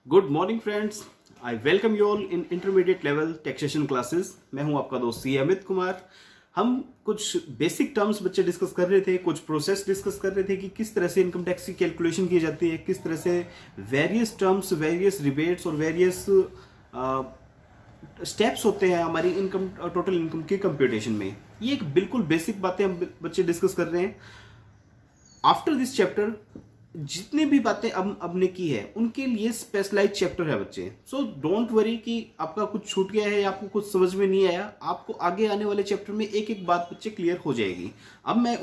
Good morning friends, I welcome you all in intermediate level taxation classes. मैं हूं आपका दोस्त सी अमित कुमार। हम कुछ बेसिक टर्म्स बच्चे डिस्कस कर रहे थे, कुछ प्रोसेस डिस्कस कर रहे थे कि किस तरह से इनकम टैक्स की कैलकुलेशन की जाती है, किस तरह से वेरियस टर्म्स, वेरियस रिबेट्स और वेरियस स्टेप्स होते हैं हमारी इनकम, टोटल इनकम की कंप्यूटेशन में। ये एक बिल्कुल बेसिक बातें हम बच्चे डिस्कस कर रहे हैं। आफ्टर दिस चैप्टर जितनी भी बातें अब ने की है उनके लिए स्पेशलाइज चैप्टर है बच्चे। सो डोंट वरी कि आपका कुछ छूट गया है या आपको कुछ समझ में नहीं आया। आपको आगे आने वाले चैप्टर में एक एक बात बच्चे क्लियर हो जाएगी। अब मैं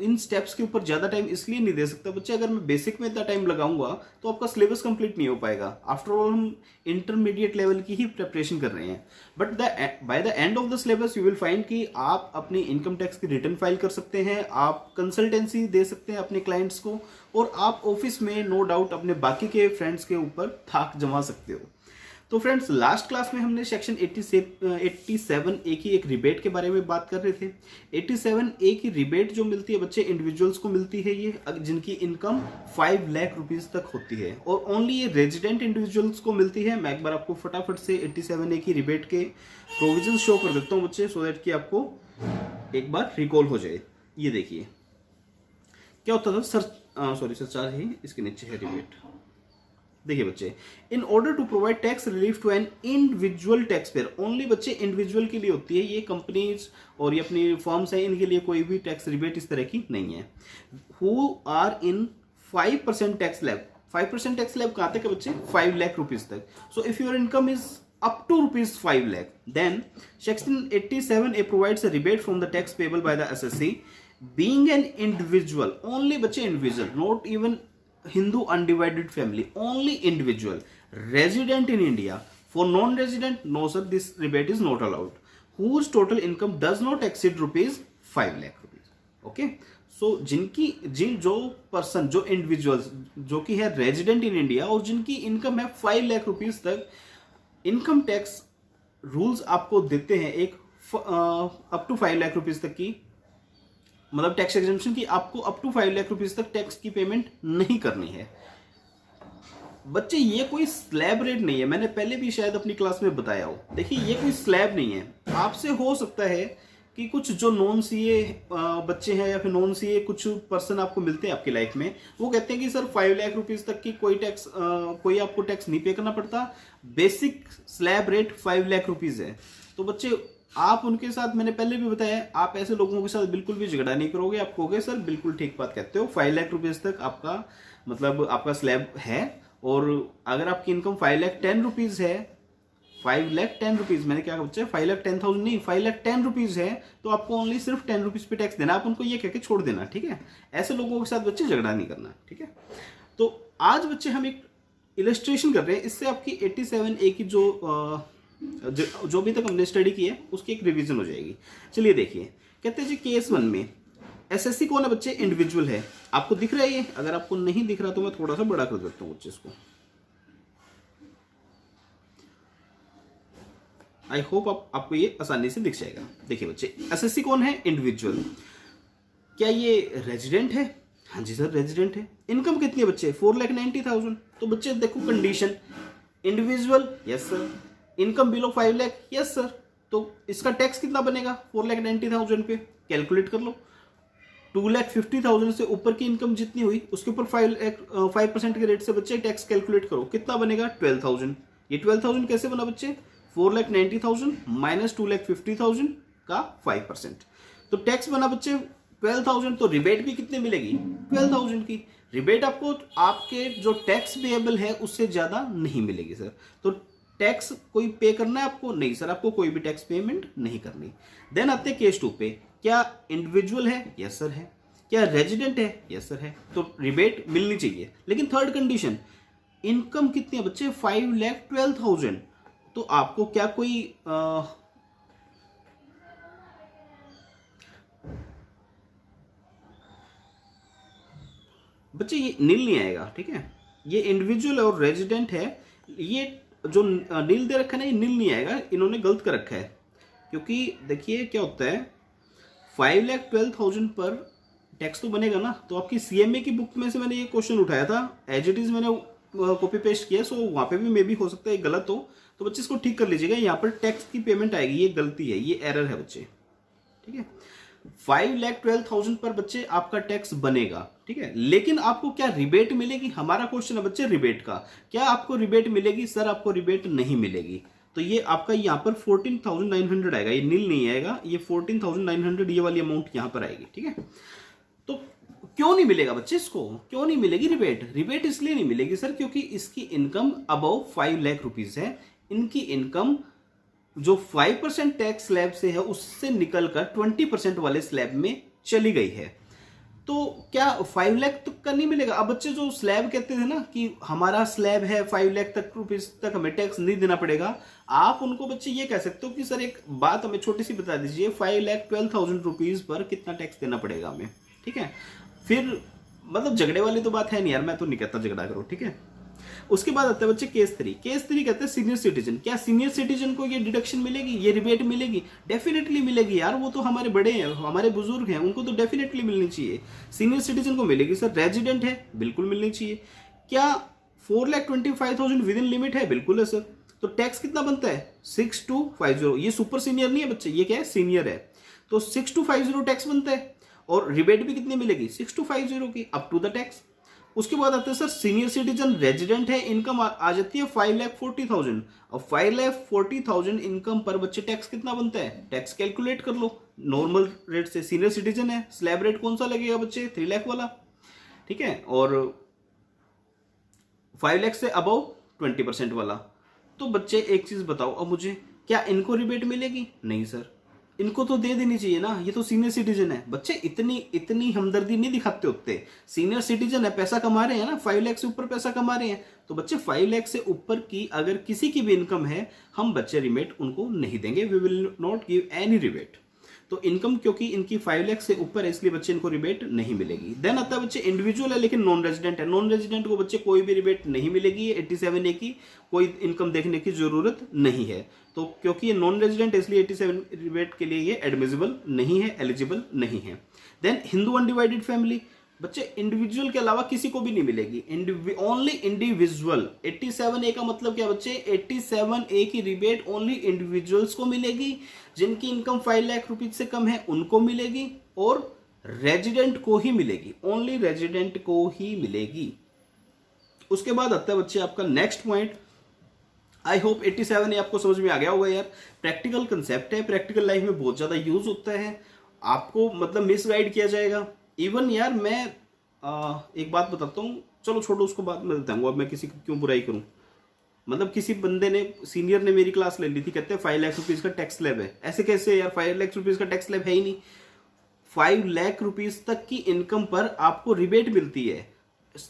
इन स्टेप्स के ऊपर ज़्यादा टाइम इसलिए नहीं दे सकता बच्चे, अगर मैं बेसिक में इतना टाइम लगाऊंगा तो आपका सिलेबस कंप्लीट नहीं हो पाएगा। आफ्टर ऑल हम इंटरमीडिएट लेवल की ही प्रिपरेशन कर रहे हैं। But by the end of the syllabus you will find कि आप अपनी इनकम टैक्स की रिटर्न फाइल कर सकते हैं, आप कंसल्टेंसी दे सकते हैं अपने क्लाइंट्स को, और आप ऑफिस में नो डाउट अपने बाकी के फ्रेंड्स के ऊपर थाक जमा सकते हो। तो फ्रेंड्स, लास्ट क्लास में हमने सेक्शन 87A की एक रिबेट के बारे में बात कर रहे थे। 87A की रिबेट जो मिलती है बच्चे, इंडिविजुअल्स को मिलती है, ये जिनकी इनकम 5 लाख रुपीज तक होती है, और ओनली ये रेजिडेंट इंडिविजुअल्स को मिलती है। मैं एक बार आपको फटाफट से 87A की रिबेट के प्रोविजन शो कर देता हूँ बच्चे, सो दैट कि आपको एक बार रिकॉल हो जाए। ये देखिए क्या होता था सर, सॉरी सर, चार ही इसके नीचे है रिबेट। देखिए बच्चे, in order to provide tax relief to an individual tax payer, only बच्चे इंडिविजुअल के लिए होती है ये। कंपनीज और ये अपनी फर्म्स हैं, इनके लिए कोई भी टैक्स रिबेट इस तरह की नहीं है। Who are in 5% tax slab. 5% tax slab कहाँ तक है बच्चे? 5 लाख रुपीज तक। So if your income is up to rupees 5 lakh, then section 87A provides a rebate from the tax payable by the SSC. Being an individual, only बच्चे individual, not even Hindu undivided family, only individual, resident in India. For non-resident, no sir, this rebate is not allowed. Whose total income does not exceed rupees 5 lakh rupees. Okay? So जो person, जो individuals जो कि है resident in India और जिनकी income है 5 lakh rupees तक, income tax rules आपको देते हैं एक अप टू 5 लाख रुपीज तक की, मतलब टैक्स एग्जेम्पशन की आपको अप टू 5 लाख रुपीज तक टैक्स की पेमेंट नहीं करनी है बच्चे। ये कोई स्लैब रेट नहीं है, मैंने पहले भी शायद अपनी क्लास में बताया हो। देखिए ये कोई स्लैब नहीं है। आपसे हो सकता है कि कुछ जो नॉन सीए बच्चे हैं या फिर नॉन सीए कुछ पर्सन आपको मिलते हैं आपकी लाइफ में, वो कहते हैं कि सर 5 लाख रुपीज तक की कोई आपको टैक्स नहीं पे करना पड़ता, basic slab rate 5 lakh rupees है। तो बच्चे आप उनके साथ, मैंने पहले भी बताया, आप ऐसे लोगों के साथ बिल्कुल भी झगड़ा नहीं करोगे। आप कहोगे सर बिल्कुल ठीक बात कहते हो, 5 लाख रुपीज तक आपका मतलब आपका स्लैब है, और अगर आपकी इनकम 5 लाख 10 रुपीज है, 5 लाख 10 रुपीज, मैंने क्या कहा बच्चे, 5 लाख 10,000 नहीं, 5 लाख 10 रुपीज है, तो आपको ओनली सिर्फ 10 रुपीज पे टैक्स देना। आप उनको ये कह के छोड़ देना, ठीक है? ऐसे लोगों के साथ बच्चे झगड़ा नहीं करना, ठीक है? तो आज बच्चे हम एक इलस्ट्रेशन कर रहे हैं, इससे आपकी 87A की जो भी तक हमने स्टडी की है उसकी एक रिवीजन हो जाएगी। चलिए देखिए, कहते हैं जी केस 1 में एसएससी कौन है बच्चे? इंडिविजुअल है। आपको दिख रहा है ये? अगर आपको नहीं दिख रहा तो मैं थोड़ा सा बड़ा कर देता हूँ बच्चे इसको। आई होप आपको ये आसानी से दिख जाएगा। देखिए बच्चे, एसएससी कौन है? इंडिविजुअल। क्या ये रेजिडेंट है? हाँ जी सर, रेजिडेंट है। इनकम कितनी है बच्चे? 4,90,000। तो बच्चे देखो condition, individual, yes sir. Income below 5 lakh, yes sir. तो इसका टैक्स कितना बनेगा? 4,90,000 पे कैलकुलेट कर लो। 2,50,000 से ऊपर की इनकम जितनी हुई उसके ऊपर 5% के रेट से बच्चे टैक्स कैलकुलेट करो, कितना बनेगा? 12,000। ये 12,000 कैसे बना बच्चे? 4,90,000 माइनस 2,50,000 का 5%, तो टैक्स बना बच्चे 12,000। तो रिबेट भी कितने मिलेगी? 12,000 की। रिबेट आपको आपके जो टैक्स पेएबल है उससे ज्यादा नहीं मिलेगी सर। तो टैक्स कोई पे करना है आपको? नहीं सर, आपको कोई भी टैक्स पेमेंट नहीं करनी। देन आते हैं केस 2 पे। क्या इंडिविजुअल है? यस सर है। क्या रेजिडेंट है? यस सर है। तो रिबेट मिलनी चाहिए। लेकिन थर्ड कंडीशन, इनकम कितनी है बच्चे? 5,12,000। तो आपको क्या कोई बच्चे ये नील नहीं आएगा, ठीक है? ये इंडिविजुअल और रेजिडेंट है, ये जो नील दे रखा है ना, ये नील नहीं आएगा, इन्होंने गलत कर रखा है। क्योंकि देखिए क्या होता है, 5,12,000 पर टैक्स तो बनेगा ना। तो आपकी सीएमए की बुक में से मैंने ये क्वेश्चन उठाया था, एज इट इज मैंने कॉपी पेस्ट किया, सो वहाँ पे भी मे बी हो सकता है गलत हो, तो बच्चे इसको ठीक कर लीजिएगा। यहाँ पर टैक्स की पेमेंट आएगी, ये गलती है, ये एरर है बच्चे, ठीक है। 5,12,000 पर बच्चे आपका टैक्स बनेगा, ठीक है। लेकिन आपको क्या रिबेट मिलेगी, हमारा क्वेश्चन है बच्चे रिबेट का, क्या आपको रिबेट मिलेगी? सर आपको रिबेट नहीं मिलेगी। तो ये आपका यहाँ पर 14,900 आएगा, ये नील नहीं आएगा, ये 14,900 ये वाली अमाउंट यहाँ पर आएगी, ठीक है। तो क्यों नहीं मिलेगा बच्चे, इसको क्यों नहीं मिलेगी रिबेट? रिबेट इसलिए नहीं मिलेगी सर क्योंकि इसकी इनकम अबव 5 लाख रुपीज है। इनकी इनकम जो 5% टैक्स स्लैब से है उससे निकलकर 20% वाले स्लैब में चली गई है। तो क्या 5 लाख तक का नहीं मिलेगा? अब बच्चे जो स्लैब कहते थे ना कि हमारा स्लैब है 5 लाख तक रुपीज तक हमें टैक्स नहीं देना पड़ेगा, आप उनको बच्चे ये कह सकते हो कि सर एक बात हमें छोटी सी बता दीजिए, 5,12,000 रुपीज पर कितना टैक्स देना पड़ेगा हमें, ठीक है। फिर मतलब झगड़े वाली तो बात है नहीं यार, मैं तो नहीं कहता झगड़ा करो, ठीक है। उसके बाद आता है बच्चे केस 3। केस 3 कहते हैं सीनियर सिटीजन। क्या सीनियर सिटीजन को ये डिडक्शन मिलेगी, ये रिबेट मिलेगी? डेफिनेटली मिलेगी यार, वो तो हमारे बड़े हैं, हमारे बुजुर्ग हैं, उनको तो डेफिनेटली मिलनी चाहिए। सीनियर सिटीजन को मिलेगी। सर रेजिडेंट है, बिल्कुल मिलनी चाहिए। क्या 4,25,000 विद इन लिमिट है? बिल्कुल है सर। तो टैक्स कितना बनता है? 6,250। ये सुपर सीनियर नहीं है बच्चे, ये क्या है, सीनियर है। तो 6,250 टैक्स बनता है और रिबेट भी कितनी मिलेगी? 6,250 की, अप टू द टैक्स। उसके बाद आते हैं सर सीनियर सिटीजन रेजिडेंट है, इनकम आ जाती है 5,40,000। अब 5,40,000 इनकम पर बच्चे टैक्स कितना बनता है? टैक्स कैलकुलेट कर लो नॉर्मल रेट से। सीनियर सिटीजन है, स्लैब रेट कौन सा लगेगा बच्चे? 3 लाख वाला, ठीक है। और 5 लाख से अबव 20% वाला। तो बच्चे एक चीज बताओ अब मुझे, क्या इनको रिबेट मिलेगी? नहीं सर, इनको तो दे देनी चाहिए ना, ये तो सीनियर सिटीजन है। बच्चे इतनी हमदर्दी नहीं दिखाते होते। सीनियर सिटीजन है, पैसा कमा रहे हैं ना, 5 लाख से ऊपर पैसा कमा रहे हैं, तो बच्चे 5 लाख से ऊपर की अगर किसी की भी इनकम है, हम बच्चे रिबेट उनको नहीं देंगे, we will not give any rebate. तो इनकम क्योंकि इनकी 5 लाख से ऊपर है इसलिए बच्चे इनको रिबेट नहीं मिलेगी। देन आता है बच्चे इंडिविजुअल है लेकिन नॉन रेजिडेंट है। नॉन रेजिडेंट को बच्चे कोई भी रिबेट नहीं मिलेगी, 87A की कोई इनकम देखने की जरूरत नहीं है। तो क्योंकि ये नॉन रेजिडेंट है इसलिए 87 रिबेट के लिए ये एडमिसिबल नहीं है, एलिजिबल नहीं है। देन हिंदू अनडिवाइडेड फैमिली, बच्चे इंडिविजुअल के अलावा किसी को भी नहीं मिलेगी, ओनली इंडिविजुअल। 87A का मतलब क्या बच्चे? 87A की रिबेट ओनली इंडिविजुअल्स को मिलेगी, जिनकी इनकम 5 लाख रुपीज से कम है उनको मिलेगी, और रेजिडेंट को ही मिलेगी, ओनली रेजिडेंट को ही मिलेगी। उसके बाद आता है बच्चे आपका next point. I hope 87A आपको समझ में आ गया होगा यार। प्रैक्टिकल कंसेप्ट है, प्रैक्टिकल लाइफ में बहुत ज्यादा यूज होता है, आपको मतलब मिसगाइड किया जाएगा। इवन यार मैं एक बात बताता हूँ, चलो छोड़ो उसको बाद में बताऊंगा, अब मैं किसी की क्यों बुराई करूं। मतलब किसी बंदे ने, सीनियर ने मेरी क्लास ले ली थी, कहते हैं 5 लाख रुपीज का टैक्स स्लैब है। ऐसे कैसे यार, 5 लाख रुपीज का टैक्स स्लैब है ही नहीं। 5 लाख रुपीज तक की इनकम पर आपको रिबेट मिलती है।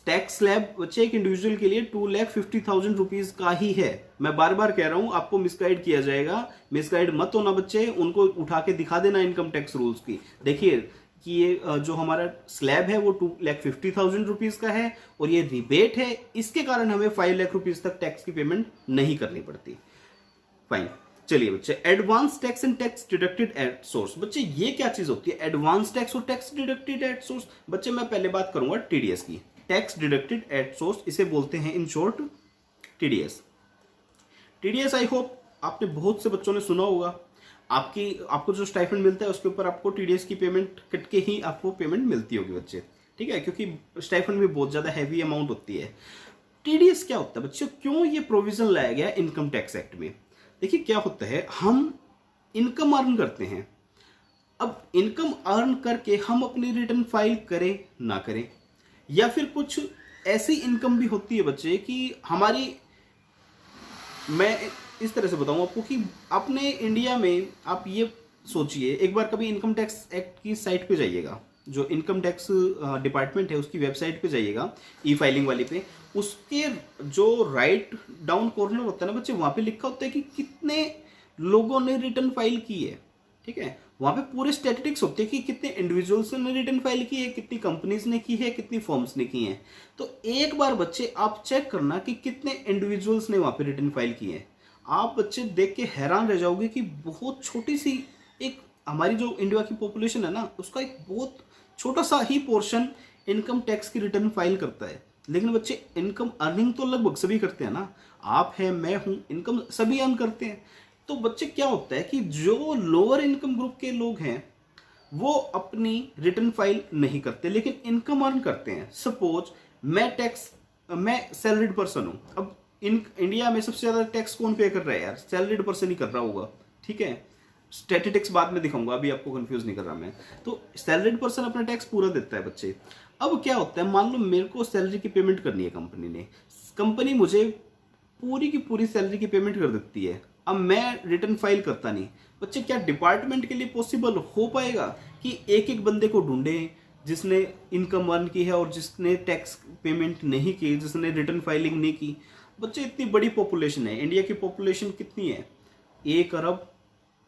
टैक्स स्लैब बच्चे एक इंडिविजुअल के लिए 2,50,000 रुपीज का ही है। मैं बार बार कह रहा हूं, आपको मिसगाइड किया जाएगा, मिसगाइड मत होना बच्चे। उनको उठा के दिखा देना इनकम टैक्स रूल्स की, देखिए कि ये जो हमारा स्लैब है वो 2,50,000 रुपीज का है और ये रिबेट है, इसके कारण हमें 5 लाख रुपीज तक टैक्स की पेमेंट नहीं करनी पड़ती। फाइन, चलिए बच्चे, advance tax and tax deducted at source. बच्चे ये क्या चीज होती है, एडवांस टैक्स और टैक्स डिडक्टेड एट सोर्स? बच्चे मैं पहले बात करूंगा टीडीएस की। टैक्स डिडक्टेड एट सोर्स, इसे बोलते हैं in short TDS. TDS I hope आपने बहुत से बच्चों ने सुना होगा। आपको जो स्टाइपेंड मिलता है उसके ऊपर आपको टीडीएस की पेमेंट कट के ही आपको पेमेंट मिलती होगी बच्चे, ठीक है, क्योंकि स्टाइपेंड भी बहुत ज्यादा हैवी अमाउंट होती है। टीडीएस क्या होता है बच्चों, क्यों ये प्रोविजन लाया गया इनकम टैक्स एक्ट में? देखिए क्या होता है, हम इनकम अर्न करते हैं। अब इनकम अर्न करके हम अपनी रिटर्न फाइल करें ना करें, या फिर कुछ ऐसी इनकम भी होती है बच्चे कि हमारी, मैं इस तरह से बताऊं आपको कि अपने इंडिया में आप ये सोचिए, एक बार कभी इनकम टैक्स एक्ट की साइट पे जाइएगा, जो इनकम टैक्स डिपार्टमेंट है उसकी वेबसाइट पे जाइएगा, ई फाइलिंग वाली पे, उसके जो राइट डाउन कॉर्नर होता है ना बच्चे, वहां पे लिखा होता है कि कितने लोगों ने रिटर्न फाइल की है, ठीक है। वहां पे पूरे स्टैटिस्टिक्स होते हैं कि कितने इंडिविजुअल्स ने रिटर्न फाइल की है, कितनी कंपनीज ने की है, कितनी फर्म्स ने की है। तो एक बार बच्चे आप चेक करना कि कितने इंडिविजुअल्स ने वहां पे रिटर्न फाइल की है। आप बच्चे देख के हैरान रह जाओगे कि बहुत छोटी सी, एक हमारी जो इंडिया की पॉपुलेशन है ना, उसका एक बहुत छोटा सा ही पोर्शन इनकम टैक्स की रिटर्न फाइल करता है। लेकिन बच्चे इनकम अर्निंग तो लगभग सभी करते हैं ना, आप हैं, मैं हूं, इनकम सभी अर्न करते हैं। तो बच्चे क्या होता है कि जो लोअर इनकम ग्रुप के लोग हैं वो अपनी रिटर्न फाइल नहीं करते लेकिन इनकम अर्न करते हैं। सपोज मैं सैलरीड पर्सन हूं, अब इंडिया में सबसे ज्यादा टैक्स कौन पे कर रहा है यार? सैलरीड पर्सन ही कर रहा होगा, ठीक है। स्टैटिस्टिक्स बाद में दिखाऊंगा, अभी आपको कंफ्यूज नहीं कर रहा मैं। तो सैलरीड पर्सन अपना टैक्स पूरा देता है बच्चे। अब क्या होता है, मान लो मेरे को सैलरी की पेमेंट करनी है कंपनी ने, कंपनी मुझे पूरी की पूरी सैलरी की पेमेंट कर देती है, अब मैं रिटर्न फाइल करता नहीं। बच्चे क्या डिपार्टमेंट के लिए पॉसिबल हो पाएगा कि एक एक बंदे को ढूंढे जिसने इनकम अर्न की है और जिसने टैक्स पेमेंट नहीं की, जिसने रिटर्न फाइलिंग नहीं की? बच्चे इतनी बड़ी पॉपुलेशन है, इंडिया की पॉपुलेशन कितनी है? 1 अरब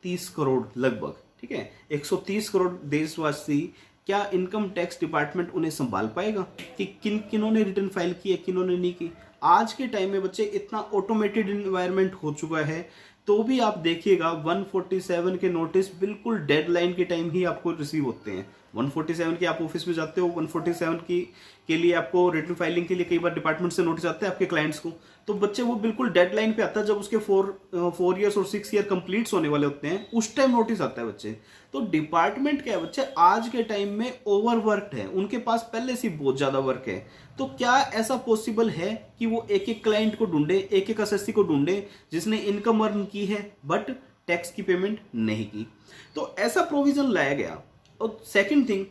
30 करोड़ लगभग, ठीक है। 130 करोड़ देशवासी, क्या इनकम टैक्स डिपार्टमेंट उन्हें संभाल पाएगा कि किन्होंने रिटर्न फाइल की है, किन्होंने नहीं की? आज के टाइम में बच्चे इतना ऑटोमेटेड इन्वायरमेंट हो चुका है, तो भी आप देखिएगा 147 के नोटिस बिल्कुल डेडलाइन के टाइम ही आपको रिसीव होते हैं। 147 के आप ऑफिस में जाते हो, 147 की के लिए आपको रिटर्न फाइलिंग के लिए कई बार डिपार्टमेंट से नोटिस आता है आपके क्लाइंट्स को, तो बच्चे वो बिल्कुल डेडलाइन पे आता है, जब उसके 4 ईयर्स और 6 ईयर कंप्लीट होने वाले होते हैं उस टाइम नोटिस आता है बच्चे। तो डिपार्टमेंट क्या है बच्चे, आज के टाइम में ओवरवर्कड है, उनके पास पहले से बहुत ज्यादा वर्क है। तो क्या ऐसा पॉसिबल है कि वो एक एक क्लाइंट को ढूंढे, एक एक असेसी को ढूंढे जिसने इनकम अर्न की है बट टैक्स की पेमेंट नहीं की? तो ऐसा प्रोविजन लाया गया। और सेकंड थिंग,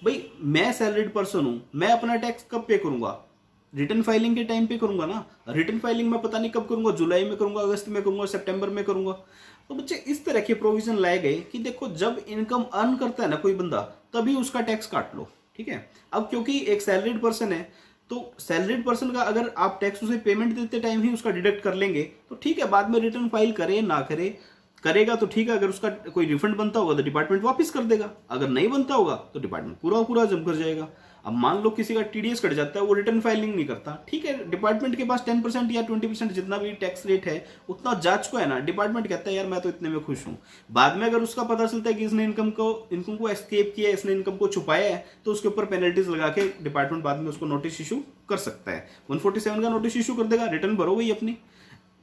भाई मैं सैलरीड पर्सन हूं, मैं अपना टैक्स कब पे करूंगा? रिटर्न फाइलिंग के टाइम पे करूंगा ना। रिटर्न फाइलिंग मैं पता नहीं कब करूंगा, जुलाई में करूंगा, अगस्त में करूंगा, सितंबर में करूंगा। तो बच्चे इस तरह के प्रोविजन लाए गए कि देखो जब इनकम अर्न करता है ना कोई बंदा, तभी उसका टैक्स काट लो, ठीक है। अब क्योंकि एक सैलरीड पर्सन है, तो सैलरीड पर्सन का अगर आप टैक्स उसे पेमेंट देते टाइम ही उसका डिडक्ट कर लेंगे तो ठीक है, बाद में रिटर्न फाइल करे ना करे, करेगा तो ठीक है, अगर उसका कोई रिफंड बनता होगा तो डिपार्टमेंट वापस कर देगा, अगर नहीं बनता होगा तो डिपार्टमेंट पूरा पूरा जम कर जाएगा। अब मान लो किसी का टीडीएस कट जाता है, वो रिटर्न फाइलिंग नहीं करता, ठीक है, डिपार्टमेंट के पास 10% या 20% जितना भी टैक्स रेट है उतना जांच को है ना, डिपार्टमेंट कहता है यार मैं तो इतने में खुश हूँ। बाद में अगर उसका पता चलता है कि इसने इनकम को एस्केप किया है, इसने इनकम को छुपाया है, तो उसके ऊपर पेनल्टीज लगा के डिपार्टमेंट बाद में उसको नोटिस इशू कर सकता है। 147 का नोटिस इशू कर देगा, रिटर्न भरो वही अपनी,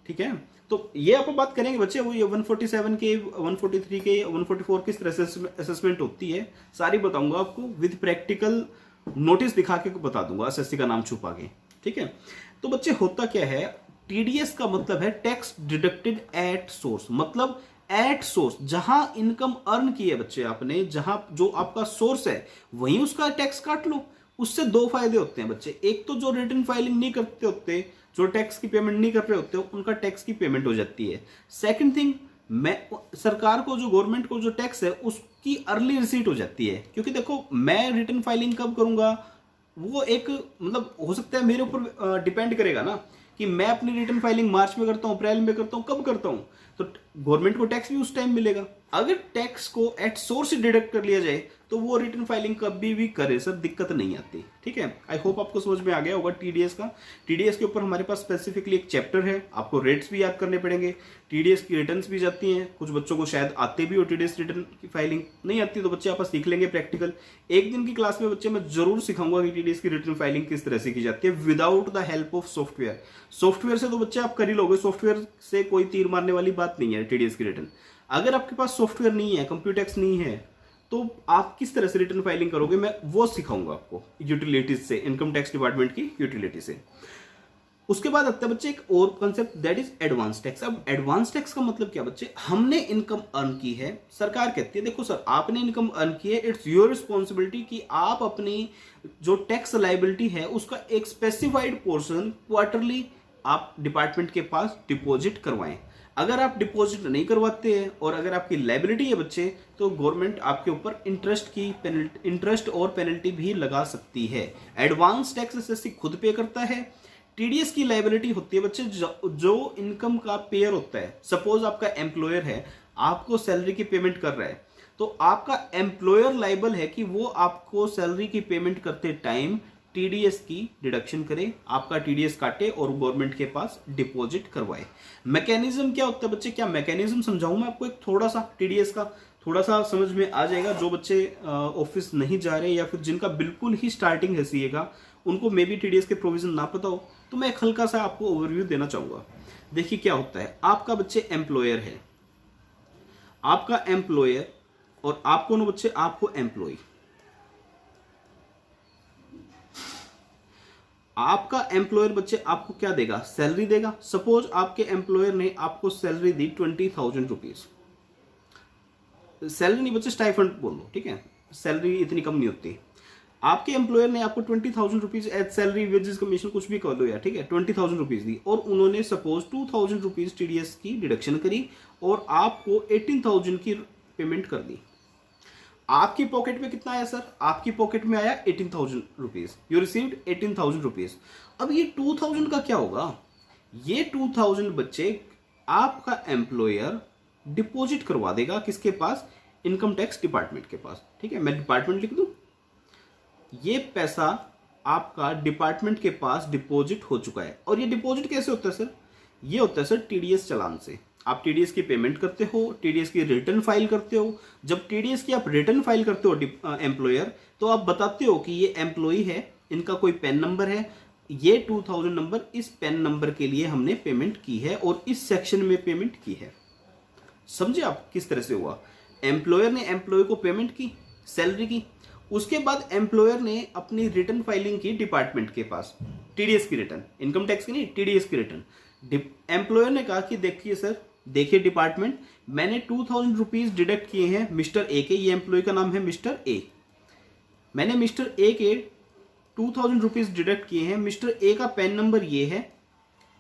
ठीक है। तो ये आप बात करेंगे बच्चे, वो ये 147 के, 143 के, 144 किस तरह से असेसमेंट होती है सारी बताऊंगा आपको, विद प्रैक्टिकल नोटिस दिखा के बता दूंगा, एसएससी का नाम छुपा के, ठीक है। तो बच्चे होता क्या है, टीडीएस का मतलब है टैक्स डिडक्टेड एट सोर्स, मतलब एट सोर्स, जहां इनकम अर्न की है बच्चे आपने, जहां जो आपका सोर्स है वहीं उसका टैक्स काट लो। उससे दो फायदे होते हैं बच्चे, एक तो जो रिटर्न फाइलिंग नहीं करते होते, जो टैक्स की पेमेंट नहीं कर रहे होते उनका टैक्स की पेमेंट हो जाती है। सेकंड थिंग, मैं सरकार को, जो गवर्नमेंट को जो टैक्स है उसकी अर्ली रिसीट हो जाती है, क्योंकि देखो मैं रिटर्न फाइलिंग कब करूंगा वो एक मतलब हो सकता है मेरे ऊपर डिपेंड करेगा ना, कि मैं अपनी रिटर्न फाइलिंग मार्च में करता हूं, अप्रैल में करता हूं, कब करता हूं, तो गवर्नमेंट को टैक्स भी उस टाइम मिलेगा। अगर टैक्स को एट सोर्स डिडक्ट कर लिया जाए तो वो रिटर्न फाइलिंग कभी भी करे सर, दिक्कत नहीं आती, ठीक है। आई होप आपको समझ में आ गया होगा टीडीएस का। टीडीएस के ऊपर हमारे पास स्पेसिफिकली एक चैप्टर है, आपको रेट्स भी याद करने पड़ेंगे, टीडीएस की रिटर्न्स भी जाती हैं, कुछ बच्चों को शायद आते भी हो टीडीएस रिटर्न की फाइलिंग, नहीं आती तो बच्चे आप सीख लेंगे प्रैक्टिकल। एक दिन की क्लास में बच्चे मैं जरूर सिखाऊंगा कि टीडीएस की रिटर्न फाइलिंग किस तरह से की जाती है without the help of software. Software से तो बच्चे आप कर ही लोगे, सॉफ्टवेयर से कोई तीर मारने वाली बात नहीं है टीडीएस की रिटर्न। अगर आपके पास सॉफ्टवेयर नहीं है, कंप्यूटेक्स नहीं है, तो आप किस तरह से रिटर्न फाइलिंग करोगे मैं वो सिखाऊंगा आपको, यूटिलिटीज से, इनकम टैक्स डिपार्टमेंट की यूटिलिटी से। उसके बाद आता है बच्चे एक और concept, that is advance tax. अब एडवांस टैक्स का मतलब क्या बच्चे, हमने इनकम अर्न की है, सरकार कहती है देखो सर आपने इनकम अर्न की है, इट्स योर रिस्पॉन्सिबिलिटी कि आप अपनी जो टैक्स लाइबिलिटी है उसका एक स्पेसिफाइड पोर्शन क्वार्टरली आप डिपार्टमेंट के पास डिपॉजिट करवाएं। अगर आप डिपॉजिट नहीं करवाते हैं और अगर आपकी लाइबिलिटी है बच्चे, तो गवर्नमेंट आपके ऊपर इंटरेस्ट और पेनल्टी भी लगा सकती है। एडवांस टैक्स एसएससी खुद पे करता है। टीडीएस की लाइबिलिटी होती है बच्चे जो इनकम का पेयर होता है। सपोज आपका एम्प्लॉयर है, आपको सैलरी की पेमेंट कर रहा है, तो आपका एम्प्लॉयर लाइबल है कि वो आपको सैलरी की पेमेंट करते टाइम टीडीएस की डिडक्शन करे, आपका टीडीएस काटे और गवर्नमेंट के पास डिपॉजिट करवाए। मैकेनिज्म क्या होता है बच्चे, क्या मैकेनिज्म समझाऊं मैं आपको एक थोड़ा सा, टीडीएस का थोड़ा सा समझ में आ जाएगा। जो बच्चे ऑफिस नहीं जा रहे या फिर जिनका बिल्कुल ही स्टार्टिंग है सीए का, उनको मे बी टीडीएस के प्रोविजन ना पता हो, तो मैं एक हल्का सा आपको ओवरव्यू देना चाहूंगा। देखिए क्या होता है, आपका बच्चे एम्प्लॉयर है, आपका एम्प्लॉयर और आप कौन बच्चे, आपको एम्प्लॉय। आपका एम्प्लॉयर बच्चे आपको क्या देगा, सैलरी देगा। सपोज आपके एम्प्लॉयर ने आपको सैलरी दी 20,000 रुपीज, सैलरी नहीं बच्चे स्टाइफंड बोल लो, ठीक है, सैलरी इतनी कम नहीं होती। आपके एम्प्लॉयर ने आपको 20,000 rupees as salary, wages, commission कुछ भी कर लो यार, ठीक है, 20,000 रुपीज दी और उन्होंने सपोज 2,000 रुपीज टीडीएस की डिडक्शन करी और आपको 18,000 की पेमेंट कर दी। आपकी पॉकेट में कितना आया सर, आपकी पॉकेट में आया 18,000 रुपीज, यू रिसीव्ड 18,000 रुपीज। अब ये 2,000 का क्या होगा, ये 2,000 बच्चे आपका एम्प्लॉयर डिपॉजिट करवा देगा किसके पास, इनकम टैक्स डिपार्टमेंट के पास, ठीक है, मैं डिपार्टमेंट लिख दूं। ये पैसा आपका डिपार्टमेंट के पास डिपॉजिट हो चुका है। और ये डिपॉजिट कैसे होता है सर, ये होता है सर टीडीएस चालान से। आप टीडीएस की पेमेंट करते हो, टीडीएस की रिटर्न फाइल करते हो। जब टीडीएस की आप रिटर्न फाइल करते हो एम्प्लॉयर, तो आप बताते हो कि ये एम्प्लॉय है, इनका कोई पैन नंबर है, ये 2,000 नंबर, इस पैन नंबर के लिए हमने पेमेंट की है और इस सेक्शन में पेमेंट की है। समझे आप किस तरह से हुआ, एम्प्लॉयर ने एम्प्लॉय को पेमेंट की, सैलरी की, उसके बाद एम्प्लॉयर ने अपनी रिटर्न फाइलिंग की डिपार्टमेंट के पास, टीडीएस की रिटर्न, इनकम टैक्स की नहीं, टीडीएस की रिटर्न। एम्प्लॉयर ने कहा कि देखिए सर, देखिए डिपार्टमेंट, मैंने 2,000 रुपीज डिडक्ट किए हैं मिस्टर ए के, ये एम्प्लॉय का नाम है मिस्टर ए, मैंने मिस्टर ए के 2,000 रुपीज डिडक्ट किए हैं, मिस्टर ए का पैन नंबर ये है,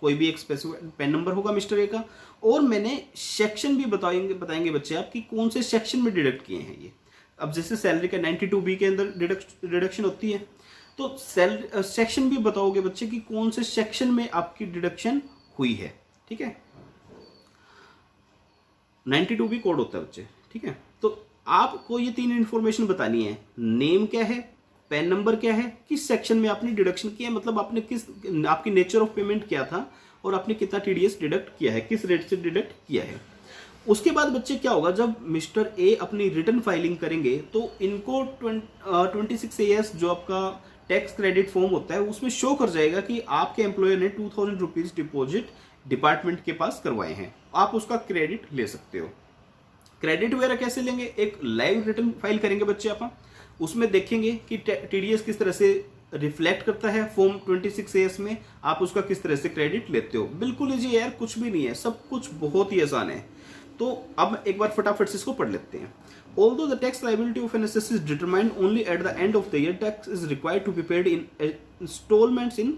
कोई भी एक स्पेसिफिक पैन नंबर होगा मिस्टर ए का, और मैंने सेक्शन भी बताएंगे बच्चे आप कि कौन से सेक्शन में डिडक्ट किए हैं ये। अब जैसे सैलरी का 92B के अंदर डिडक्शन होती है, तो सेक्शन भी बताओगे बच्चे कि कौन से सेक्शन में आपकी डिडक्शन हुई है, ठीक है, 92B कोड होता है बच्चे, ठीक है। तो आपको ये 3 इंफॉर्मेशन बतानी है, नेम क्या है, पैन नंबर क्या है, किस सेक्शन में आपने डिडक्शन किया है, मतलब आपने किस, आपकी नेचर ऑफ पेमेंट क्या था और आपने कितना टीडीएस डिडक्ट किया है, किस रेट से डिडक्ट किया है। उसके बाद बच्चे क्या होगा, जब मिस्टर ए अपनी रिटर्न फाइलिंग करेंगे तो इनको 26AS जो आपका टैक्स क्रेडिट फॉर्म होता है उसमें शो कर जाएगा कि आपके एम्प्लॉयर ने 2,000 रुपीज डिपॉजिट डिपार्टमेंट के पास करवाए हैं, आप उसका क्रेडिट ले सकते हो। क्रेडिट वगैरह कैसे लेंगे, एक लाइव रिटर्न फाइल करेंगे बच्चे आप, उसमें देखेंगे कि टीडीएस किस तरह से रिफ्लेक्ट करता है फॉर्म 26AS में, आप उसका किस तरह से क्रेडिट लेते हो। बिल्कुल इजी यार, कुछ भी नहीं है, सब कुछ बहुत ही आसान है। तो अब एक बार फटाफट से इसको पढ़ लेते हैं। Although the tax liability of an assessor is determined only at the end of the year, tax is required to be paid in installments in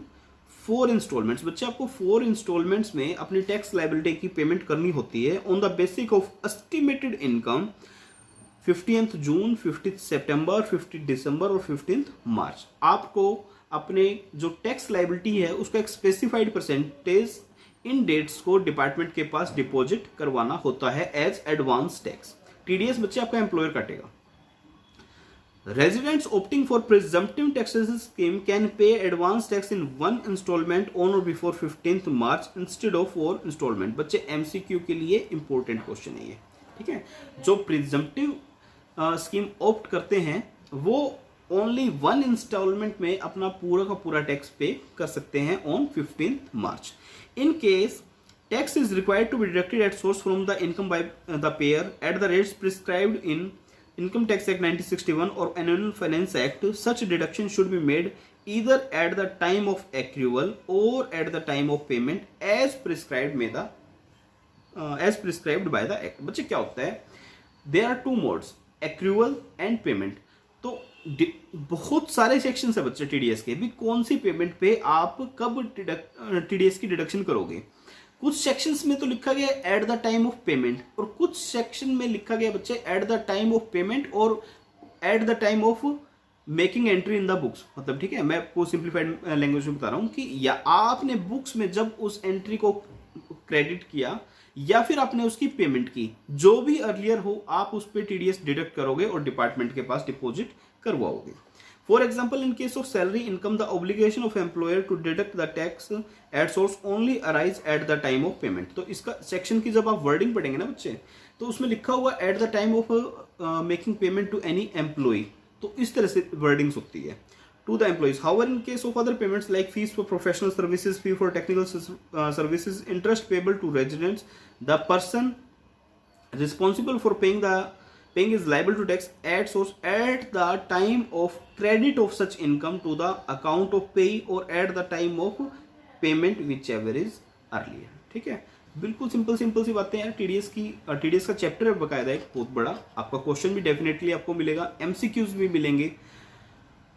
4 installments। बच्चे आपको 4 installments में अपनी टैक्स लाइबिलिटी की पेमेंट करनी होती है on the basic of estimated income 15th June, 15th September, 15th दिसंबर और 15th मार्च। आपको अपने जो टैक्स लाइबिलिटी है उसका एक स्पेसिफाइड परसेंटेज इन डेट्स को डिपार्टमेंट के पास डिपॉजिट करवाना होता है एज एडवांस टैक्स। टीडीएस बच्चे आपका एम्प्लॉयर काटेगा। Residents opting for presumptive taxation scheme can pay advance tax in 1 installment on or before 15th March instead of 4 installment. बच्चे एमसीक्यू के लिए इंपॉर्टेंट क्वेश्चन है ये, ठीक है। जो प्रिजम्पटिव स्कीम ऑप्ट करते हैं वो ओनली 1 इंस्टॉलमेंट में अपना पूरा का पूरा टैक्स पे कर सकते हैं on 15th March. In case tax is required to be deducted at source from the income by the payer at the rates prescribed in Income Tax Act 1961 or Annual Finance Act, such deduction should be made either at the time of accrual or at the time of payment as prescribed by the act। बच्चे क्या होता है, there are 2 modes, accrual and payment। तो बहुत सारे section है बच्चे TDS के भी, कौन सी पेमेंट पे आप कब टीडीएस की डिडक्शन करोगे। कुछ सेक्शंस में तो लिखा गया at the time of payment और कुछ सेक्शन में लिखा गया बच्चे at the time of payment और at the time of making entry in the books. मतलब ठीक है, मैं आपको सिंप्लीफाइड लैंग्वेज में बता रहा हूं कि या आपने बुक्स में जब उस एंट्री को क्रेडिट किया या फिर आपने उसकी पेमेंट की, जो भी अर्लियर हो आप उस पर टीडीएस डिडक्ट करोगे और डिपार्टमेंट के पास डिपॉजिट करवाओगे। For example, in case of salary income the obligation of employer to deduct the tax at source only arise at the time of payment. तो इसका सेक्शन की जब आप वर्डिंग पढ़ेंगे ना बच्चे, तो उसमें लिखा हुआ at the time of making payment to any employee, तो इस तरह से वर्डिंग्स होती है। to the employees. However, in case of other payments like fees for professional services, fee for technical services, interest payable to residents, the person responsible for paying is liable to tax at source at the time of credit of such income to the account of payee or at the time of payment whichever is earlier. ठीक है, बिल्कुल simple सी बातें हैं। TDS का chapter है बकायदा, एक बहुत बड़ा। आपका क्वेश्चन भी डेफिनेटली आपको मिलेगा, एमसीक्यूज भी मिलेंगे।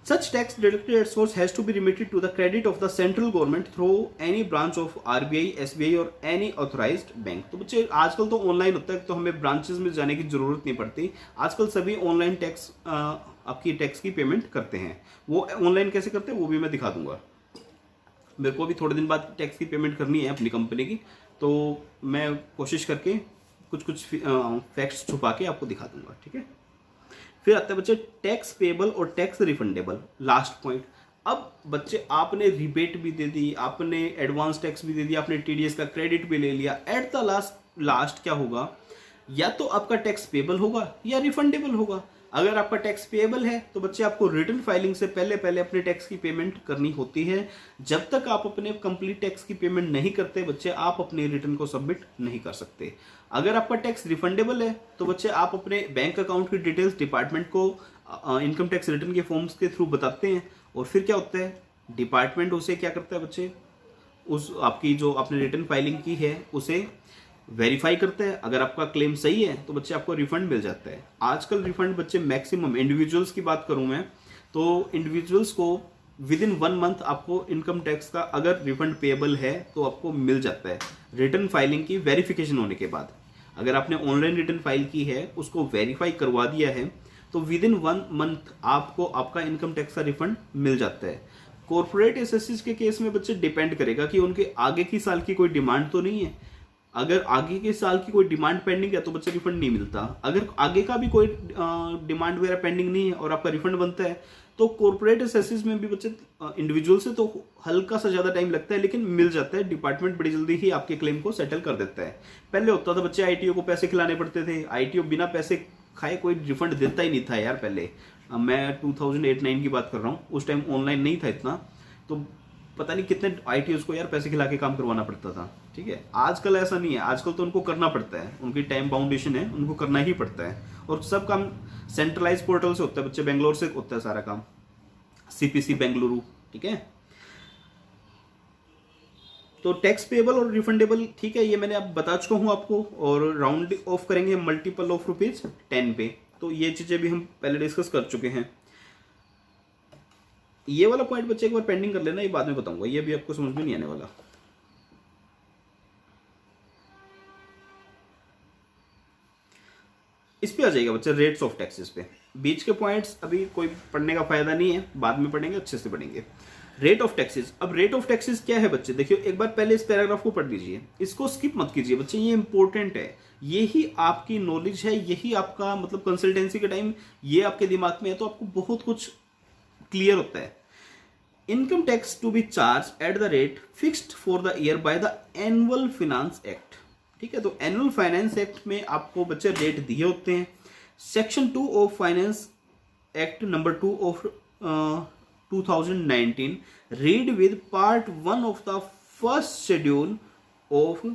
Such tax deducted at source has to be remitted to the credit of the central government through any branch of RBI, SBI और any authorized bank। तो बच्चे आजकल तो ऑनलाइन होता है, तो हमें ब्रांचेस में जाने की जरूरत नहीं पड़ती। आजकल सभी ऑनलाइन टैक्स आपकी टैक्स की पेमेंट करते हैं। वो ऑनलाइन कैसे करते हैं वो भी मैं दिखा दूंगा। मेरे को भी थोड़े दिन बाद टैक्स की पेमेंट करनी है अपनी कंपनी की, तो मैं कोशिश करके कुछ फैक्ट्स छुपा के आपको दिखा दूंगा। ठीक है, फिर आता है बच्चे टैक्स पेबल और टैक्स रिफंडेबल, लास्ट पॉइंट। अब बच्चे आपने रिबेट भी दे दी, आपने एडवांस टैक्स भी दे दिया, आपने टीडीएस का क्रेडिट भी ले लिया। एट द लास्ट क्या होगा, या तो आपका टैक्स पेबल होगा या रिफंडेबल होगा। अगर आपका टैक्स पेबल है तो बच्चे आपको रिटर्न फाइलिंग से पहले अपने टैक्स की पेमेंट करनी होती है। जब तक आप अपने कंप्लीट टैक्स की पेमेंट नहीं करते बच्चे, आप अपने रिटर्न को सबमिट नहीं कर सकते। अगर आपका टैक्स रिफंडेबल है तो बच्चे आप अपने बैंक अकाउंट की डिटेल्स डिपार्टमेंट को इनकम टैक्स रिटर्न के फॉर्म्स के थ्रू बताते हैं, और फिर क्या होता है, डिपार्टमेंट उसे क्या करता है बच्चे, उस आपकी जो आपने रिटर्न फाइलिंग की है उसे वेरीफाई करते हैं। अगर आपका क्लेम सही है तो बच्चे आपको रिफंड मिल जाता है। आजकल रिफंड बच्चे मैक्सिमम, इंडिविजुअल्स की बात करूं मैं तो इंडिविजुअल्स को विद इन 1 मंथ आपको इनकम टैक्स का अगर रिफंड पेएबल है तो आपको मिल जाता है, रिटर्न फाइलिंग की वेरिफिकेशन होने के बाद। अगर आपने ऑनलाइन रिटर्न फाइल की है, उसको वेरीफाई करवा दिया है, तो विद इन 1 मंथ आपको आपका इनकम टैक्स का रिफंड मिल जाता है। कॉर्पोरेट एसएससीज के केस में बच्चे डिपेंड करेगा कि उनके आगे की साल की कोई डिमांड तो नहीं है। अगर आगे के साल की कोई डिमांड पेंडिंग है तो बच्चे रिफंड नहीं मिलता। अगर आगे का भी कोई डिमांड वगैरह पेंडिंग नहीं है और आपका रिफंड बनता है तो कॉर्पोरेट एसएससीज में भी बच्चे इंडिविजुअल से तो हल्का सा ज्यादा टाइम लगता है, लेकिन मिल जाता है। डिपार्टमेंट बड़ी जल्दी ही आपके क्लेम को सेटल कर देता है। पहले होता था बच्चे आईटीओ को पैसे खिलाने पड़ते थे, आईटीओ बिना पैसे खाए कोई रिफंड देता ही नहीं था यार। पहले मैं 2008-9 की बात कर रहा हूँ, उस टाइम ऑनलाइन नहीं था इतना, तो पता नहीं कितने आईटीओ को यार पैसे खिला के काम करवाना पड़ता था। ठीक है, आजकल ऐसा नहीं है, आजकल तो उनको करना पड़ता है, उनकी टाइम बाउंडेशन है, उनको करना ही पड़ता है। और सब काम सेंट्रलाइज पोर्टल से होता है बच्चे, बेंगलोर से होता है सारा काम, सीपीसी बेंगलुरु। ठीक है, तो टैक्स पेबल और रिफंडेबल, ठीक है, ये मैंने अब बता चुका हूं आपको। और राउंड ऑफ करेंगे मल्टीपल ऑफ ₹10 पे, तो ये चीजें भी हम पहले डिस्कस कर चुके हैं। ये वाला पॉइंट बच्चे एक बार पेंडिंग कर लेना, ये बाद में बताऊंगा, ये भी आपको समझ में नहीं आने वाला। इस पे आ जाएगा बच्चे रेट्स ऑफ टैक्सेस पे। बीच के पॉइंट्स अभी कोई पढ़ने का फायदा नहीं है, बाद में पढ़ेंगे, अच्छे से पढ़ेंगे। रेट ऑफ टैक्सेस, अब रेट ऑफ टैक्सेस क्या है बच्चे, देखिए एक बार पहले इस पैराग्राफ को पढ़ लीजिए, इसको स्किप मत कीजिए बच्चे, ये इंपॉर्टेंट है। यही आपकी नॉलेज है, यही आपका मतलब कंसल्टेंसी के टाइम ये आपके दिमाग में है तो आपको बहुत कुछ क्लियर होता है। Income tax to be charge at the rate fixed for the year by the annual finance act. ठीक है, तो एनुअल फाइनेंस एक्ट में आपको बच्चे रेट दिए होते हैं। Section 2 of finance act number 2 of 2019 read with part 1 of the first schedule of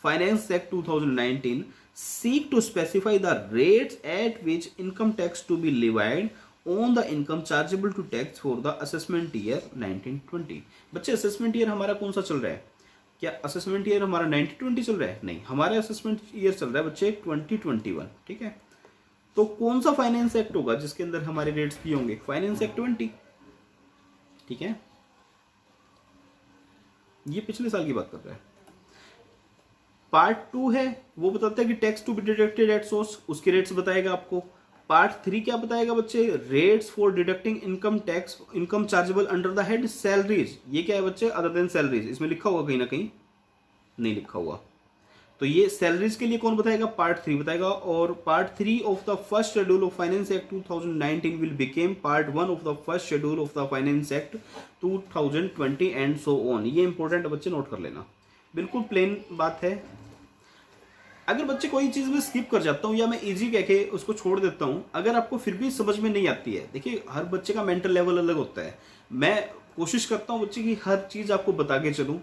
finance act 2019 seek to specify the rates at which income tax to be levied on the income chargeable to tax for the assessment year 1920। बच्चे assessment year हमारा कौन सा चल रहा है, क्या assessment year हमारा 1920 चल रहा है? नहीं, हमारा असेसमेंट ईयर चल रहा है बच्चे 2021। ठीक है, तो कौन सा फाइनेंस एक्ट होगा जिसके अंदर हमारे रेट्स भी होंगे? Finance act 20। ठीक है, ये पिछले साल की बात कर रहा है। पार्ट 2 है, वो बताता है कि tax to be deducted at source, उसके रेट्स बताएगा आपको। पार्ट 3 क्या बताएगा बच्चे? Rates for deducting income tax, income chargeable under the head salaries. ये क्या है बच्चे? Other than salaries. इसमें लिखा होगा कहीं ना कहीं, नहीं लिखा हुआ, तो ये सैलरीज के लिए कौन बताएगा? पार्ट 3 बताएगा। और part 3 of the first schedule of finance act 2019 will became part 1 of the first schedule of the finance act 2020 and so on. ये इंपॉर्टेंट बच्चे नोट कर लेना, बिल्कुल प्लेन बात है। अगर बच्चे कोई चीज़ में स्किप कर जाता हूँ या मैं इजी कह के उसको छोड़ देता हूँ, अगर आपको फिर भी समझ में नहीं आती है, देखिए हर बच्चे का मेंटल लेवल अलग होता है, मैं कोशिश करता हूँ बच्चे की हर चीज़ आपको बता के चलूँ।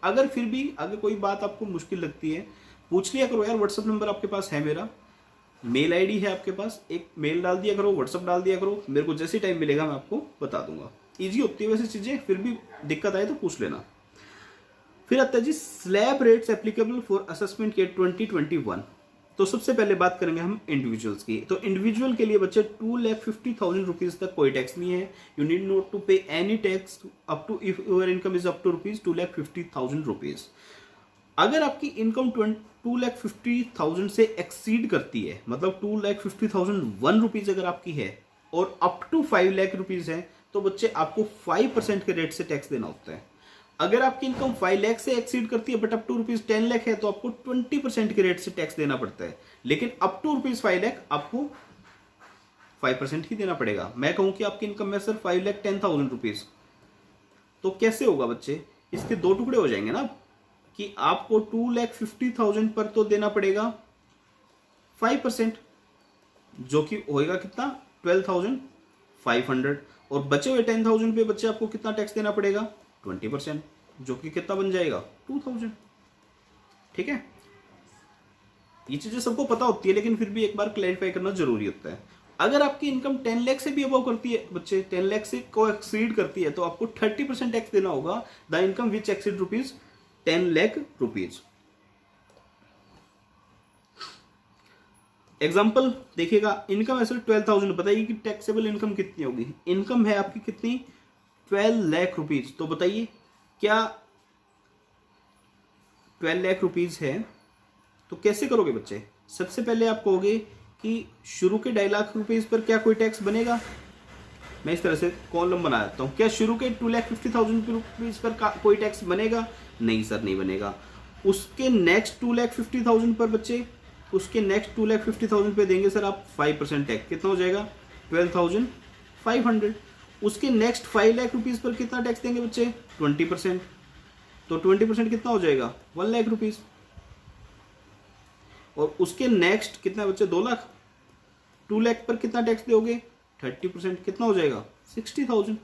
अगर फिर भी अगर कोई बात आपको मुश्किल लगती है, पूछ लिया करो यार, व्हाट्सअप नंबर आपके पास है मेरा, मेल आईडी है आपके पास, एक मेल डाल दिया करो, व्हाट्सअप डाल दिया करो, मेरे को जैसे टाइम मिलेगा मैं आपको बता दूंगा। ईजी होती है वैसे चीज़ें, फिर भी दिक्कत आए तो पूछ लेना। फिर आता है जी slab rates applicable for assessment के 2021। तो सबसे पहले बात करेंगे हम इंडिविजुअल्स की। तो इंडिविजुअल के लिए बच्चे 2,50,000 रुपीज तक कोई टैक्स नहीं है। You need not to pay any tax up to if your income is up to rupees 2,50,000 rupees. अगर आपकी इनकम 2,50,000 से एक्सीड करती है, मतलब 2,50,001 रुपीज अगर आपकी है और अप टू 5 लाख रुपीज है, तो बच्चे आपको 5% के रेट से टैक्स देना होता है। अगर आपकी इनकम 5 लाख से एक्सीड करती है but up to rupees 10 lakh है, तो आपको 20% के रेट से टैक्स देना पड़ता है। लेकिन अप टू रुपीज 5 लाख आपको 5% ही देना पड़ेगा। मैं कहूं कि आपकी इनकम में सर 5,10,000 रुपीज, तो कैसे होगा बच्चे? इसके दो टुकड़े हो जाएंगे ना, कि आपको 2,50,000 पर तो देना पड़ेगा 5%, जो कि होएगा कितना 12,500, और बचे हुए 10,000 पे बच्चे आपको कितना टैक्स देना पड़ेगा 20%, जो कि कितना बन जाएगा 2,000। ठीक है, ये चीजें सबको पता होती है, लेकिन फिर भी एक बार क्लैरिफाई करना जरूरी होता है। अगर आपकी इनकम 10 लाख से भी अबव करती है बच्चे, 10 लाख से को एक्सीड करती है, तो आपको 30% टैक्स देना होगा, the income which exceed rupees 10 lakh rupees. Example देखिएगा, इनकम ऐसे 12,000, बताइए कि टैक्सेबल इनकम कितनी होगी। इनकम है आपकी कितनी 12 लाख रुपीज, तो बताइए क्या 12 लाख रुपीज है, तो कैसे करोगे बच्चे? सबसे पहले आप कहोगे कि शुरू के 2.5 लाख रुपीज पर क्या कोई टैक्स बनेगा। मैं इस तरह से कॉलम बना देता हूँ, क्या शुरू के 2,50,000 रुपीज पर कोई टैक्स बनेगा? नहीं सर, नहीं बनेगा। उसके नेक्स्ट 2,50,000 पर बच्चे, उसके नेक्स्ट 2,50,000 पे देंगे सर आप 5% टैक्स, कितना हो जाएगा 12,500। उसके नेक्स्ट 5 लाख रुपीज पर कितना टैक्स देंगे बच्चे 20%, तो 20% कितना हो जाएगा 1 लाख रुपीज। और उसके नेक्स्ट कितना बच्चे 2 लाख, 2 लाख पर कितना टैक्स दोगे 30%, कितना हो जाएगा 60,000।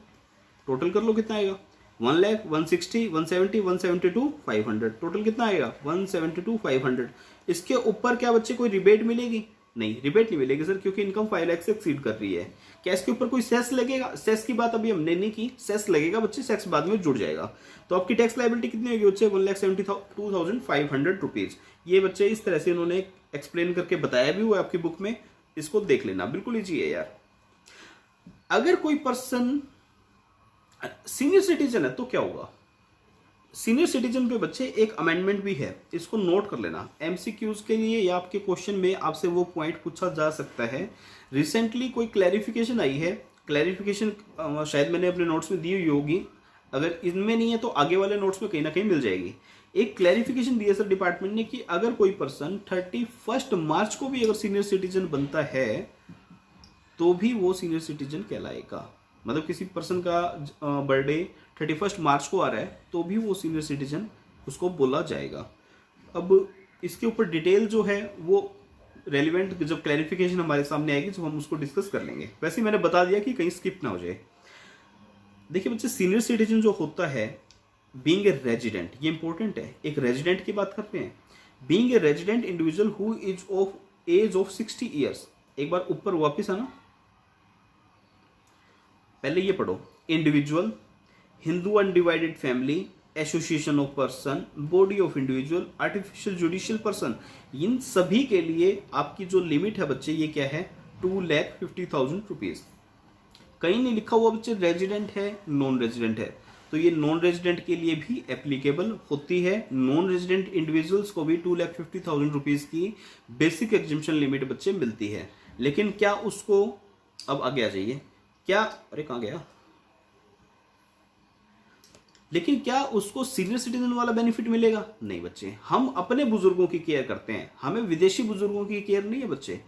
टोटल कर लो कितना आएगा 1 लाख 160 170 172 500, टोटल कितना आएगा 172 500। इसके ऊपर क्या बच्चे कोई रिबेट मिलेगी? नहीं, रिबेट नहीं मिलेगी सर, क्योंकि इनकम 5 लाख से एक्सीड कर रही है। क्या इसके ऊपर कोई सेस लगेगा? सेस की बात अभी हमने नहीं की, सेस लगेगा बच्चे, सेस बाद में जुड़ जाएगा। तो आपकी टैक्स लायबिलिटी कितनी होगी बच्चे 1,72,500 रुपीज। ये बच्चे इस तरह से इन्होंने एक्सप्लेन करके बताया भी हुआ है आपकी बुक में, इसको देख लेना, बिल्कुल ईजी है यार। अगर कोई पर्सन सीनियर सिटीजन है तो क्या होगा? सीनियर सिटीजन पे बच्चे एक अमेंडमेंट भी है, इसको नोट कर लेना। एमसीक्यूज के लिए या आपके क्वेश्चन में आपसे वो पॉइंट पूछा जा सकता है। रिसेंटली कोई क्लैरिफिकेशन आई है, क्लैरिफिकेशन शायद मैंने अपने नोट्स में दी हुई होगी, अगर इनमें नहीं है तो आगे वाले नोट्स में कहीं ना कहीं मिल जाएगी। एक क्लैरिफिकेशन दी है सर डिपार्टमेंट ने कि अगर कोई पर्सन 31 मार्च को भी अगर सीनियर सिटीजन बनता है तो भी वो सीनियर सिटीजन कहलाएगा। मतलब किसी पर्सन का बर्थडे 31 मार्च को आ रहा है तो भी वो सीनियर सिटीजन उसको बोला जाएगा। अब इसके ऊपर डिटेल जो है वो रेलिवेंट जब क्लैरिफिकेशन हमारे सामने आएगी तो हम उसको डिस्कस कर लेंगे। वैसे मैंने बता दिया कि कहीं स्किप ना हो जाए। देखिए बच्चे, सीनियर सिटीजन जो होता है बीइंग ए रेजिडेंट, ये इंपॉर्टेंट है। एक रेजिडेंट की बात करते हैं। Being a resident individual who is of age of 60 years. एक बार ऊपर वापिस आना, पहले ये पढ़ो। Individual, Hindu undivided family, association of person, body of individual, artificial judicial person, इन सभी के लिए आपकी जो लिमिट है बच्चे ये क्या है 2,50,000 रुपीज। कहीं नहीं लिखा हुआ बच्चे रेजिडेंट है नॉन रेजिडेंट है, तो ये नॉन रेजिडेंट के लिए भी एप्लीकेबल होती है। नॉन रेजिडेंट इंडिविजुअल्स को भी 2,50,000 रुपीज की बेसिक एग्जिम्पशन लिमिट बच्चे मिलती है। लेकिन क्या उसको, अब आगे आ जाइए, क्या, अरे कहां गया, लेकिन क्या उसको सीनियर सिटीजन वाला बेनिफिट मिलेगा? नहीं बच्चे, हम अपने बुजुर्गों की केयर करते हैं, हमें विदेशी बुजुर्गों की केयर नहीं है बच्चे।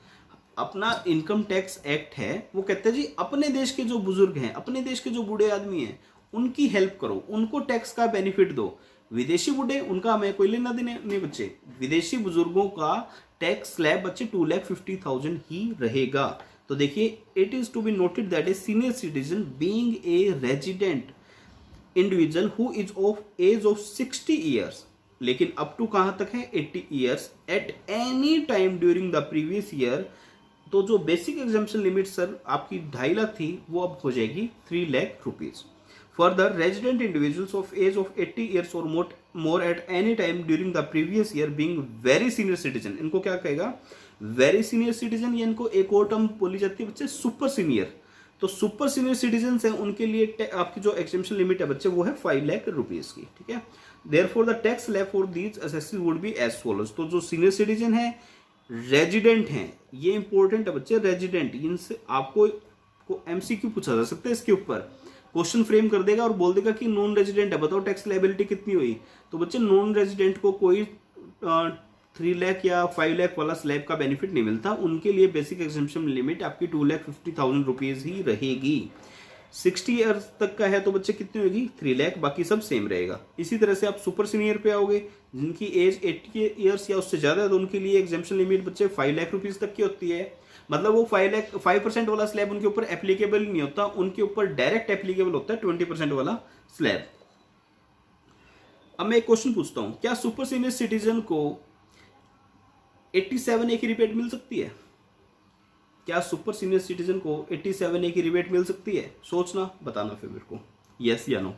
अपना इनकम टैक्स एक्ट है, वो कहते हैं जी अपने देश के जो बुजुर्ग हैं, अपने देश के जो बूढ़े आदमी हैं, उनकी हेल्प करो, उनको टैक्स का बेनिफिट दो। विदेशी बूढ़े उनका हमें कोई लेना देना नहीं बच्चे, विदेशी बुजुर्गों का टैक्स स्लैब बच्चे 2,50,000 ही रहेगा। तो देखिए, it is to be noted that a senior citizen being a resident individual who is of age of 60 years, लेकिन अप टू कहां तक है 80 years at any time during the previous year. तो जो बेसिक एग्जाम्पशन लिमिट सर आपकी 2.5 लाख थी वो अब हो जाएगी 3 lakh rupees. Further, resident individuals of age of 80 years और more at any time during the previous year being very senior citizen, इनको क्या कहेगा, वेरी सीनियर सिटीजन, या इनको एक और टर्म बोली जाती है बच्चे सुपर सीनियर। तो सुपर सीनियर सिटीजन हैं उनके लिए आपकी जो एग्जेम्पशन लिमिट है बच्चे वो है 5 लाख रुपीज की, ठीक है। Therefore the tax slab for these assessees would be as follows. तो जो सीनियर सिटीजन है, रेजिडेंट हैं, ये इंपॉर्टेंट है बच्चे, रेजिडेंट, इनसे आपको एमसीक्यू पूछा जा सकता है, इसके ऊपर क्वेश्चन फ्रेम कर देगा और बोल देगा कि नॉन रेजिडेंट है, बताओ टैक्स लायबिलिटी कितनी हुई। तो बच्चे नॉन रेजिडेंट को कोई 3 लाख या 5 लाख वाला स्लैब का बेनिफिट नहीं मिलता, उनके लिए बेसिक एग्जेम्पशन लिमिट आपकी 2,50,000 रुपीज ही रहेगी। 60 ईयर्स तक का है तो बच्चे कितनी होगी 3 लाख, बाकी सब सेम रहेगा। इसी तरह से आप सुपर सीनियर पे आओगे, जिनकी एज 80 ईयर्स या उससे ज्यादा है तो उनके लिए एग्जेम्पशन लिमिट बच्चे 5 लाख रुपीज तक की होती है। मतलब वो 5% वाला स्लैब उनके ऊपर एप्लीकेबल नहीं होता, उनके ऊपर डायरेक्ट एप्लीकेबल होता है 20% वाला स्लैब। अब मैं एक क्वेश्चन पूछता हूं, क्या सुपर सीनियर सिटीजन को 87A की रिबेट मिल सकती है? क्या सुपर सीनियर सिटीजन को 87A की रिबेट मिल सकती है? सोचना, बताना फिर मेरे को यस या नो,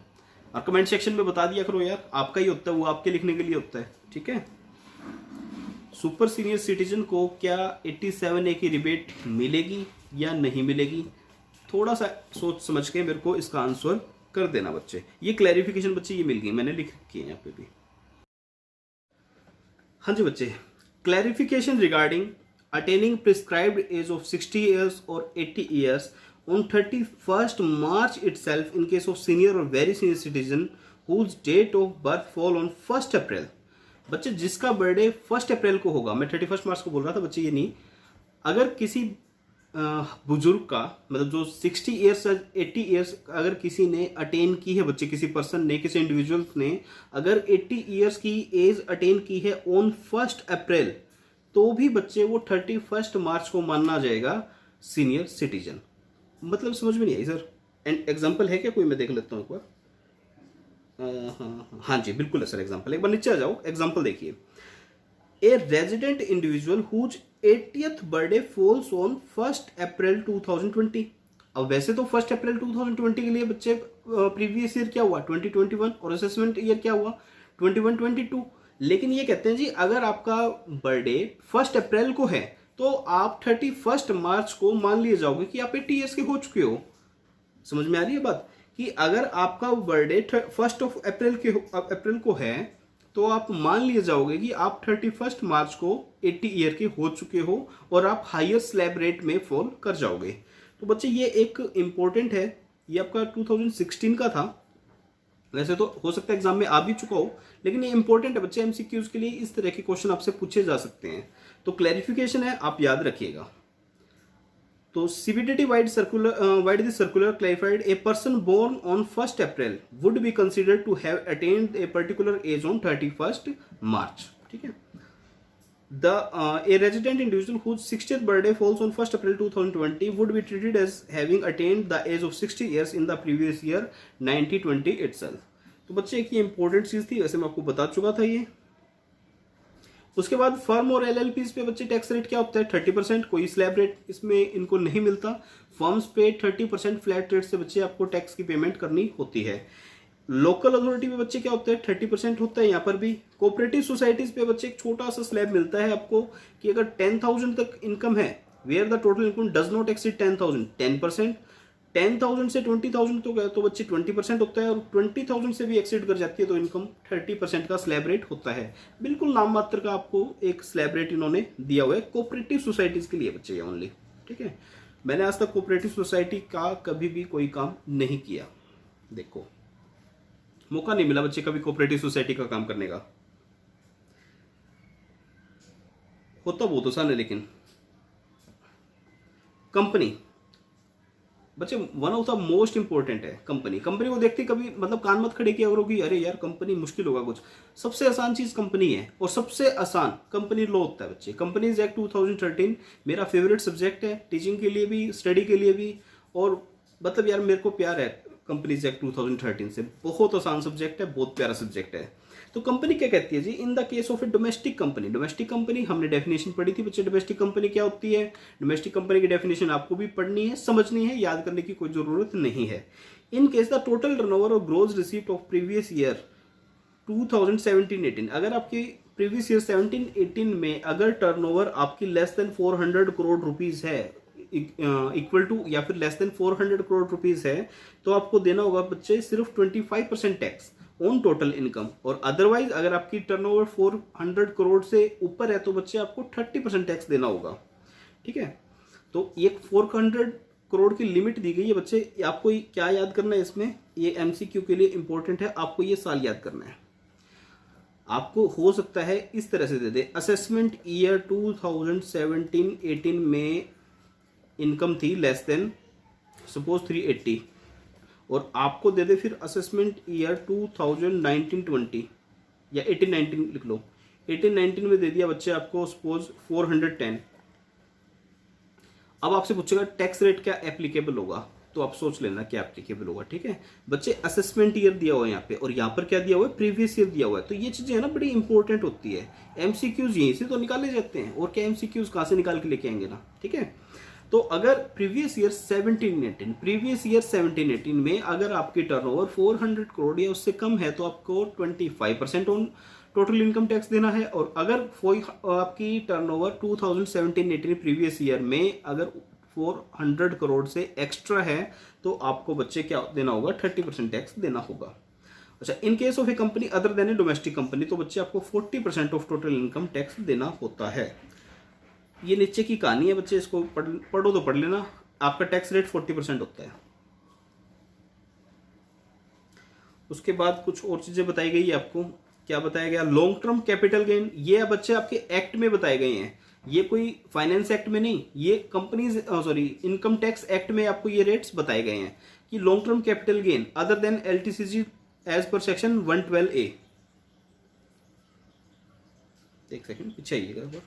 और कमेंट सेक्शन में बता दिया करो यार, आपका ही होता है वो, आपके लिखने के लिए होता है, ठीक है। सुपर सीनियर सिटीजन को क्या 87A की रिबेट मिलेगी या नहीं मिलेगी? थोड़ा सा सोच समझ के मेरे को इसका आंसर कर देना बच्चे। ये क्लैरिफिकेशन बच्चे ये मिल गई, मैंने लिख रखी है यहाँ पे भी। हाँ जी बच्चे, clarification regarding attaining prescribed age of 60 years or 80 years on 31st March itself in case of senior or very senior citizen whose date of birth fall on 1st April। बच्चे जिसका बर्थडे 1st अप्रैल को होगा, मैं 31 मार्च को बोल रहा था बच्चे, ये नहीं, अगर किसी बुजुर्ग का मतलब जो 60 ईयर्स 80 ईयर्स अगर किसी ने अटेन की है बच्चे, किसी पर्सन ने, किसी इंडिविजुअल ने अगर 80 ईयर्स की एज अटेन की है ऑन 1st अप्रैल, तो भी बच्चे वो 31 मार्च को मानना जाएगा सीनियर सिटीजन। मतलब समझ में नहीं आई सर? एंड एग्जाम्पल है क्या कोई? मैं देख लेता हूँ एक बार। हाँ जी बिल्कुल है सर, एग्जाम्पल, एक बार नीचे आ जाओ, एग्जाम्पल देखिए। A resident individual whose 80th birthday falls on 1st April 2020। अब वैसे तो 1st अप्रैल 2020 के लिए बच्चे प्रीवियस ईयर क्या हुआ 2021, और असेसमेंट ईयर क्या हुआ 21-22। लेकिन ये कहते हैं जी अगर आपका बर्थडे 1st अप्रैल को है तो आप 31 मार्च को मान लिए जाओगे कि आप 80 ईयर्स के हो चुके हो। समझ में आ रही है बात? कि अगर आपका बर्थडे 1st अप्रैल को है तो आप मान लिए जाओगे कि आप 31 मार्च को 80 ईयर के हो चुके हो और आप हायर स्लैब रेट में फॉल कर जाओगे। तो बच्चे ये एक इंपॉर्टेंट है, ये आपका 2016 का था, वैसे तो हो सकता है एग्जाम में आ भी चुका हो, लेकिन ये इंपॉर्टेंट है बच्चे, एमसीक्यूज के लिए इस तरह के क्वेश्चन आपसे पूछे जा सकते हैं। तो क्लैरिफिकेशन है, आप याद रखिएगा। तो CBDT wide this circular clarified a person born on 1st April would be considered to have attained a particular age on 31st March। ठीक है। A resident individual whose 60th birthday falls on 1st April 2020 would be treated as having attained the age of 60 years in the previous year 1920 itself। तो बच्चे एक ये important चीज थी, वैसे मैं आपको बता चुका था ये। उसके बाद फर्म और LLPs पे बच्चे टैक्स रेट क्या होता है 30%, कोई स्लैब रेट इसमें इनको नहीं मिलता। फर्म्स पे 30% फ्लैट रेट से बच्चे आपको टैक्स की पेमेंट करनी होती है। लोकल अथॉरिटी पे बच्चे क्या होता है 30% होता है यहाँ पर भी। कोऑपरेटिव सोसाइटीज पे बच्चे एक छोटा सा स्लैब मिलता है आपको कि अगर 10,000 तक इनकम है, where the total income does not exceed 10,000, 10%, 10,000 से 20,000 तो गया तो बच्चे 20% होता है, और 20,000 से भी एक्सीड कर जाती है तो इनकम 30% का स्लैब रेट होता है। बिल्कुल नाम मात्र का आपको एक स्लैब रेट इन्होंने दिया हुआ है कोऑपरेटिव सोसाइटीज के लिए बच्चे ओनली। ठीक है, मैंने आज तक कोऑपरेटिव सोसाइटी का कभी भी कोई काम नहीं किया, देखो मौका नहीं मिला बच्चे कभी कोऑपरेटिव सोसाइटी का काम करने का, होता बहुत आसान है। लेकिन कंपनी बच्चे one of the most important है कंपनी। कंपनी को देखते कभी मतलब कान मत खड़े किया करो कि अरे यार कंपनी मुश्किल होगा कुछ। सबसे आसान चीज कंपनी है, और सबसे आसान कंपनी लॉ होता है बच्चे। कंपनीज एक्ट 2013 मेरा फेवरेट सब्जेक्ट है, टीचिंग के लिए भी, स्टडी के लिए भी, और मतलब यार मेरे को प्यार है कंपनीज एक्ट 2013 से। बहुत आसान सब्जेक्ट है, बहुत प्यारा सब्जेक्ट है। तो कंपनी क्या कहती है जी, in the case of a domestic company. Domestic company हमने डेफिनेशन पढ़ी थी बच्चे, डोमेस्टिक कंपनी क्या होती है। डोमेस्टिक कंपनी की डेफिनेशन आपको भी पढ़नी है, समझनी है, याद करने की कोई जरूरत नहीं है। In case the total turnover और gross receipt of previous year 2017-18, अगर आपकी प्रीवियस ईयर 17-18 में अगर टर्नओवर आपकी लेस देन 400 करोड़ रुपीज है, इक्वल टू या फिर लेस देन 400 करोड़ रुपीज है, तो आपको देना होगा बच्चे सिर्फ 25% टैक्स ऑन टोटल इनकम। और अदरवाइज अगर आपकी टर्नओवर 400 करोड़ से ऊपर है तो बच्चे आपको 30% टैक्स देना होगा। ठीक है, तो ये 400 करोड़ की लिमिट दी गई है बच्चे। आपको क्या याद करना है इसमें, ये एमसीक्यू के लिए इंपॉर्टेंट है, आपको ये साल याद करना है। आपको हो सकता है इस तरह से दे दे, असेसमेंट ईयर 2017-18 में इनकम थी लेस देन सपोज 380, और आपको दे दे फिर असेसमेंट ईयर 2019-20 या 18-19 लिख लो, 18-19 में दे दिया बच्चे आपको सपोज 410। अब आपसे पूछेगा टैक्स रेट क्या एप्लीकेबल होगा, तो आप सोच लेना क्या एप्लीकेबल होगा। ठीक है बच्चे, असेसमेंट ईयर दिया हुआ है यहाँ पे, और यहाँ पर क्या दिया हुआ है, प्रीवियस ईयर दिया हुआ है। तो ये चीजें है ना बड़ी इंपॉर्टेंट होती है। एमसीक्यूज यहीं से तो निकाले जाते हैं, और क्या एमसीक्यूज कहाँ से निकाल के लेके आएंगे ना। ठीक है, तो अगर प्रीवियस ईयर 17-18 में अगर आपकी टर्नओवर 400 करोड़ या उससे कम है तो आपको 25% ऑन टोटल इनकम टैक्स देना है। और अगर आपकी टर्नओवर 2017-18 प्रीवियस ईयर में अगर 400 करोड़ से एक्स्ट्रा है तो आपको बच्चे क्या देना होगा, 30% टैक्स देना होगा। अच्छा, इन case of A company other than A domestic company, तो बच्चे आपको 40% ऑफ टोटल इनकम टैक्स देना होता है। ये नीचे की कहानी है बच्चे, इसको पढ़ो तो पढ़ लेना। आपका टैक्स रेट 40% होता है। उसके बाद कुछ और चीजें बताई गई है आपको। क्या बताया गया, लॉन्ग टर्म कैपिटल गेन, ये बच्चे आपके एक्ट में बताए गए हैं, ये कोई फाइनेंस एक्ट में नहीं, ये companies sorry income tax act में आपको ये रेट्स बताए गए हैं कि long term capital gain other than LTCG as per section 112A। एक सेकंड पीछे आइएगा।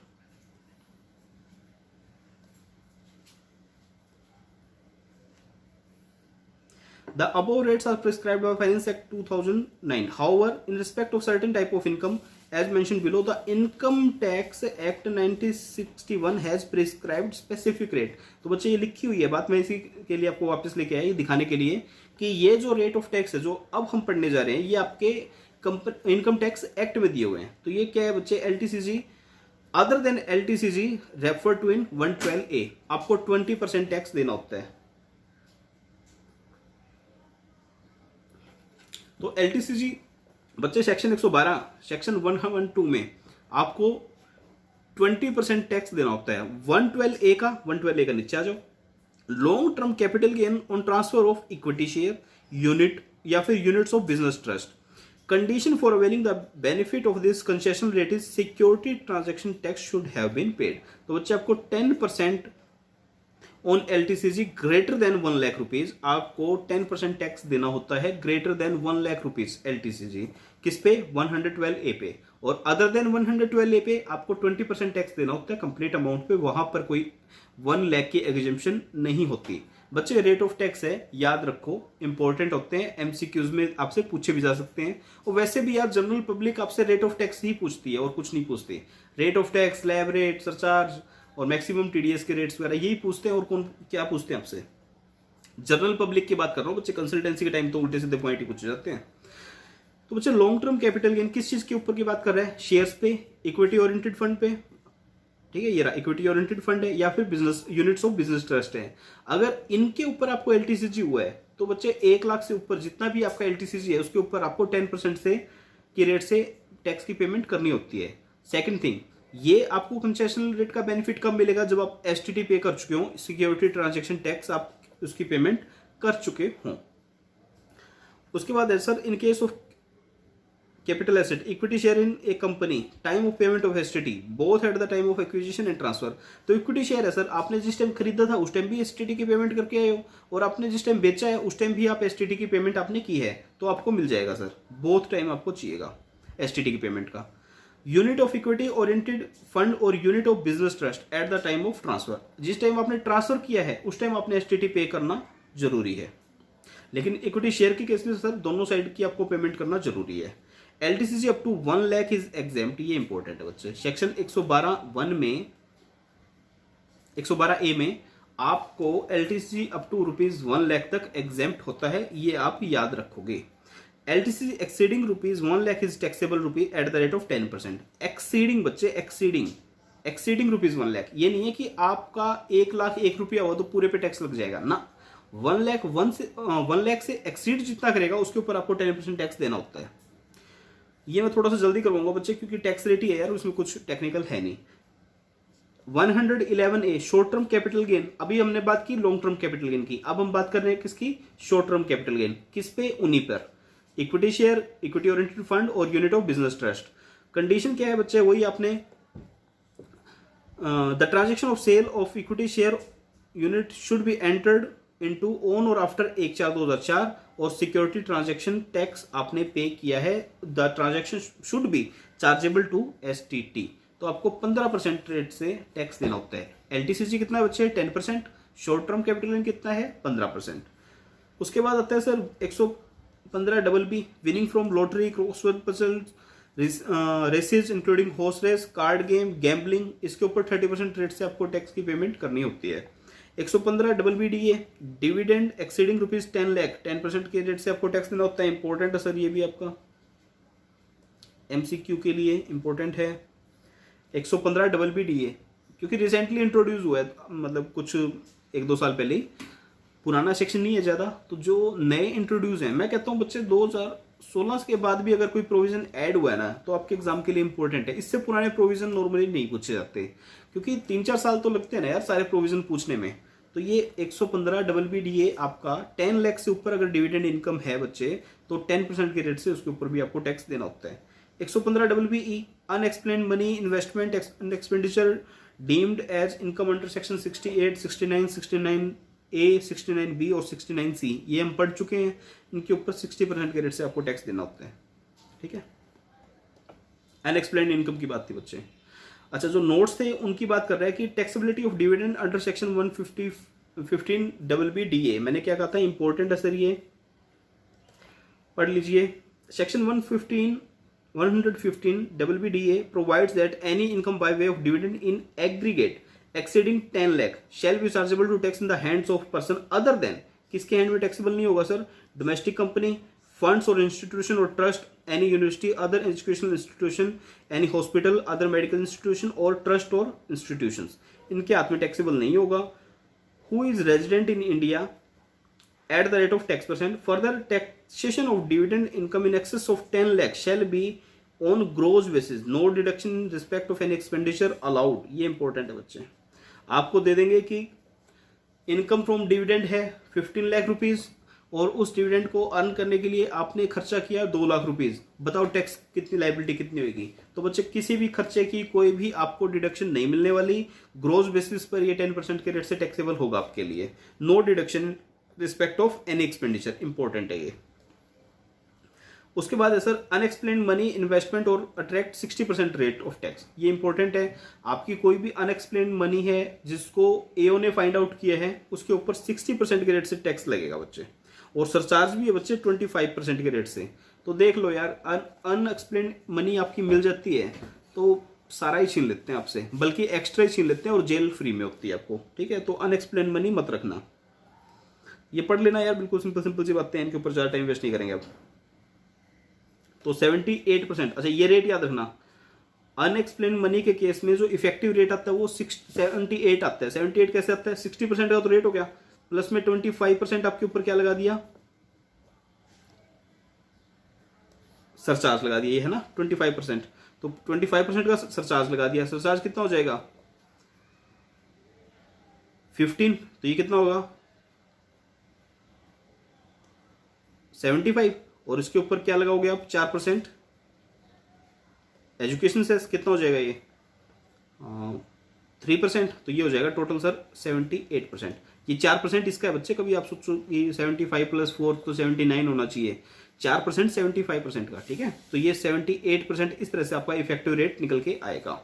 The above rates are prescribed by Finance Act 2009. However, in respect of certain type of income, as mentioned below, the Income Tax Act 1961 has prescribed specific rate. तो बच्चे ये लिखी हुई है बात, मैं इसी के लिए आपको वापस लेके आया, ये दिखाने के लिए कि ये जो रेट ऑफ टैक्स है जो अब हम पढ़ने जा रहे हैं, ये आपके इनकम टैक्स एक्ट में दिए हुए हैं। तो ये क्या है बच्चे, LTCG other than LTCG refer to in 112A, आपको 20% टैक्स देना होता है। तो एलटीसीजी बच्चे सेक्शन 112 सेक्शन 112 में आपको 20% टैक्स देना होता है। 112A का नीचे आ जाओ, long term capital gain on transfer of equity share unit या फिर units of business trust, condition for availing the benefit of this concession rate is security transaction tax should have been paid. तो बच्चे आपको 10% on LTCG greater than 1 lakh rupees, आपको 10% tax देना होता है greater than 1 lakh rupees LTCG, किस पे, 112A पे। और अदर देन 112A पे आपको 20% टैक्स देना होता है कंप्लीट अमाउंट पे, वहां पर कोई 1 लाख की एग्जेम्पशन नहीं होती। बच्चे रेट ऑफ टैक्स है, याद रखो, इंपॉर्टेंट होते हैं, एमसीक्यूज में आपसे पूछे भी जा सकते हैं। और वैसे भी यार जनरल पब्लिक आपसे रेट ऑफ टैक्स ही पूछती है और कुछ नहीं पूछती। Rate of tax, slab rate, surcharge और मैक्सिमम टीडीएस के रेट्स वगैरह यही पूछते हैं, और कौन क्या पूछते हैं आपसे, जनरल पब्लिक की बात कर रहा हूं बच्चे। कंसल्टेंसी के टाइम तो उल्टे सीधे पॉइंट ही पूछे जाते हैं। तो बच्चे लॉन्ग टर्म कैपिटल गेन किस चीज के ऊपर की बात कर रहा है, शेयर्स पे, इक्विटी ओरिएंटेड फंड पे। ठीक है, ये रहा इक्विटी ओरिएंटेड फंड है या फिर business units of business trust है। अगर इनके ऊपर आपको एलटीसीजी हुआ है तो बच्चे 1 लाख से ऊपर जितना भी आपका एलटीसीजी है उसके ऊपर आपको 10% से की रेट से टैक्स की पेमेंट करनी होती है। सेकंड थिंग, ये आपको कंसेशनल रेट का बेनिफिट कब मिलेगा, जब आप एसटीटी पे कर चुके हो, सिक्योरिटी ट्रांजैक्शन टैक्स आप उसकी पेमेंट कर चुके हो। उसके बाद है sir, in case of capital asset, equity share in A company, time of payment of STT, both at the time of acquisition and transfer. तो इक्विटी शेयर है सर, आपने जिस टाइम खरीदा था उस टाइम भी एसटीटी की पेमेंट करके आए हो, और आपने जिस टाइम बेचा है उस टाइम भी आप एसटीटी की पेमेंट आपने की है, तो आपको मिल जाएगा सर, बोथ टाइम आपको चाहिएगा एसटीटी की पेमेंट का। Unit of equity oriented fund और unit of business trust at the time of transfer, जिस टाइम आपने ट्रांसफर किया है उस टाइम आपने एसटीटी पे करना जरूरी है। लेकिन इक्विटी शेयर के केस में सर दोनों साइड की आपको पेमेंट करना जरूरी है। LTCC up to 1 lakh is exempt, ये इंपॉर्टेंट है बच्चे। सेक्शन 112(1) में 112A में आपको एलटीसीसी अप टू ₹1 लाख तक एग्जेम्प्ट होता है, ये आप याद रखोगे। एलटीसीसी एक्सीडिंग ₹1 लाख इज टैक्सेबल रूपी eight the rate of 10%। Exceeding बच्चे, एक्सीडिंग ₹1 लाख, ये नहीं है कि आपका 1,01,000 रुपया हुआ तो पूरे पे टैक्स लग जाएगा ना। 1 लाख से एक्सीड जितना करेगा उसके ऊपर आपको 10% टैक्स देना होता है। ये मैं थोड़ा सा जल्दी करवाऊंगा बच्चे, क्योंकि टैक्स रेट ही है यार, उसमें कुछ टेक्निकल है नहीं। 111A short term capital gain, अभी हमने बात की लॉन्ग टर्म कैपिटल गेन की, अब हम बात कर रहे हैं किसकी, शॉर्ट टर्म कैपिटल गेन। किस पे, उन्हीं पर, equity share, equity oriented fund और unit of business trust. Condition क्या है बच्चे, वही आपने the transaction of sale of equity share unit should be entered into on or after 1/4/2004, और सिक्योरिटी ट्रांजैक्शन टैक्स आपने पे किया है, the transaction should be chargeable to STT, तो आपको 15% रेट से टैक्स देना होता है। एलटीसीसी कितना है बच्चे, 10%, शॉर्ट टर्म कैपिटल गेन कितना है, 15%। उसके बाद आता है sir 115BB, winning from lottery, crossword puzzle, races including horse race, card game, gambling, इसके ऊपर 30% रेट से आपको टैक्स की पेमेंट करनी होती है। 115BBDA, डिविडेंड एक्सीडिंग ₹10 लाख, 10% के रेट से आपको टैक्स देना होता है। इंपॉर्टेंट है सर, ये भी आपका एमसीक्यू के लिए इंपॉर्टेंट है। 115BBDA क्योंकि रिसेंटली इंट्रोड्यूस हुआ है, मतलब कुछ 1-2 साल पहले ही, पुराना सेक्शन नहीं है ज़्यादा, तो जो नए इंट्रोड्यूस हैं, मैं कहता हूँ बच्चे 2016 के बाद भी अगर कोई प्रोविजन ऐड हुआ है ना, तो आपके एग्जाम के लिए इंपॉर्टेंट है। इससे पुराने प्रोविजन नॉर्मली नहीं पूछे जाते, क्योंकि 3-4 साल तो लगते हैं ना यार सारे प्रोविजन पूछने में। तो ये 115BBDA आपका 10 लाख से ऊपर अगर डिविडेंड इनकम है बच्चे, तो 10% के रेट से उसके ऊपर भी आपको टैक्स देना होता है। 115BBE, unexplained money investment and expenditure deemed as income under section 68, 69, 69A, 69B और 69C, ये हम पढ़ चुके हैं। इनके ऊपर 60% के रेट से आपको टैक्स देना होता है, ठीक है। अनएक्सप्लेन्ड इनकम की बात थी बच्चे। अच्छा, जो नोट्स थे उनकी बात कर रहा है कि taxability of dividend under section 115BBDA, मैंने क्या कहा था, इंपॉर्टेंट है सर, ये पढ़ लीजिए। Section 115BBDA provides that any income by way of dividend in aggregate exceeding 10 lakh shall be chargeable to tax in the hands of person other than, किसके hand में टैक्सेबल नहीं होगा सर, डोमेस्टिक कंपनी, फंड्स और institution और trust, any university, other educational institution, any hospital, other medical institution और trust और institutions, इनके हाथ में टैक्सेबल नहीं होगा। Who is resident in India at the rate of tax percent. Further, taxation of dividend income in excess of 10 lakh shall be on gross basis, no deduction in respect of any expenditure allowed. ये important है बच्चे, आपको दे देंगे कि income from dividend है 15 lakh rupees, और उस dividend को अर्न करने के लिए आपने खर्चा किया 2 लाख रुपीज, बताओ टैक्स कितनी, लाइबिलिटी कितनी होगी। तो बच्चे किसी भी खर्चे की कोई भी आपको डिडक्शन नहीं मिलने वाली, ग्रोस बेसिस पर ये 10% के रेट से टैक्सेबल होगा आपके लिए, no deduction respect of any expenditure, important है ये। उसके बाद है सर अनएक्सप्लेन्ड मनी इन्वेस्टमेंट और अट्रैक्ट 60% रेट ऑफ टैक्स, ये इंपॉर्टेंट है। आपकी कोई भी अनएक्सप्लेन्ड मनी है जिसको एओ ने फाइंड आउट किया है, उसके ऊपर 60% के रेट से टैक्स लगेगा बच्चे, और सरचार्ज भी है बच्चे 25% के रेट से। तो देख लो यार, अनएक्सप्लेन्ड मनी आपकी मिल जाती है तो सारा ही छीन लेते हैं आपसे, बल्कि एक्स्ट्रा ही छीन लेते हैं, और जेल फ्री में होती है आपको, ठीक है। तो अनएक्सप्लेन्ड मनी मत रखना, ये पढ़ लेना यार, बिल्कुल सिंपल सिंपल सी बातें हैं, इनके ऊपर ज़्यादा टाइम वेस्ट नहीं करेंगे अब। तो 78%, अच्छा ये रेट याद रखना, अनएक्सप्लेन मनी के केस में जो इफेक्टिव रेट आता है वो 78 आता है। 78 कैसे आता है, 60% का तो रेट हो गया, प्लस में 25% आपके ऊपर क्या लगा दिया, सरचार्ज लगा दिया, ये है ना 25%, तो 25% का सरचार्ज लगा दिया। सरचार्ज कितना हो जाएगा 15, तो ये कितना होगा 75, और इसके ऊपर क्या लगाओगे आप 4%, एजुकेशन सेस कितना हो जाएगा ये 3%, तो ये हो जाएगा टोटल सर 78%। ये 4% इसका है बच्चे, कभी आप सोचो कि 75 + 4 तो 79 होना चाहिए, 4% 75% का, ठीक है। तो ये 78% इस तरह से आपका इफेक्टिव रेट निकल के आएगा।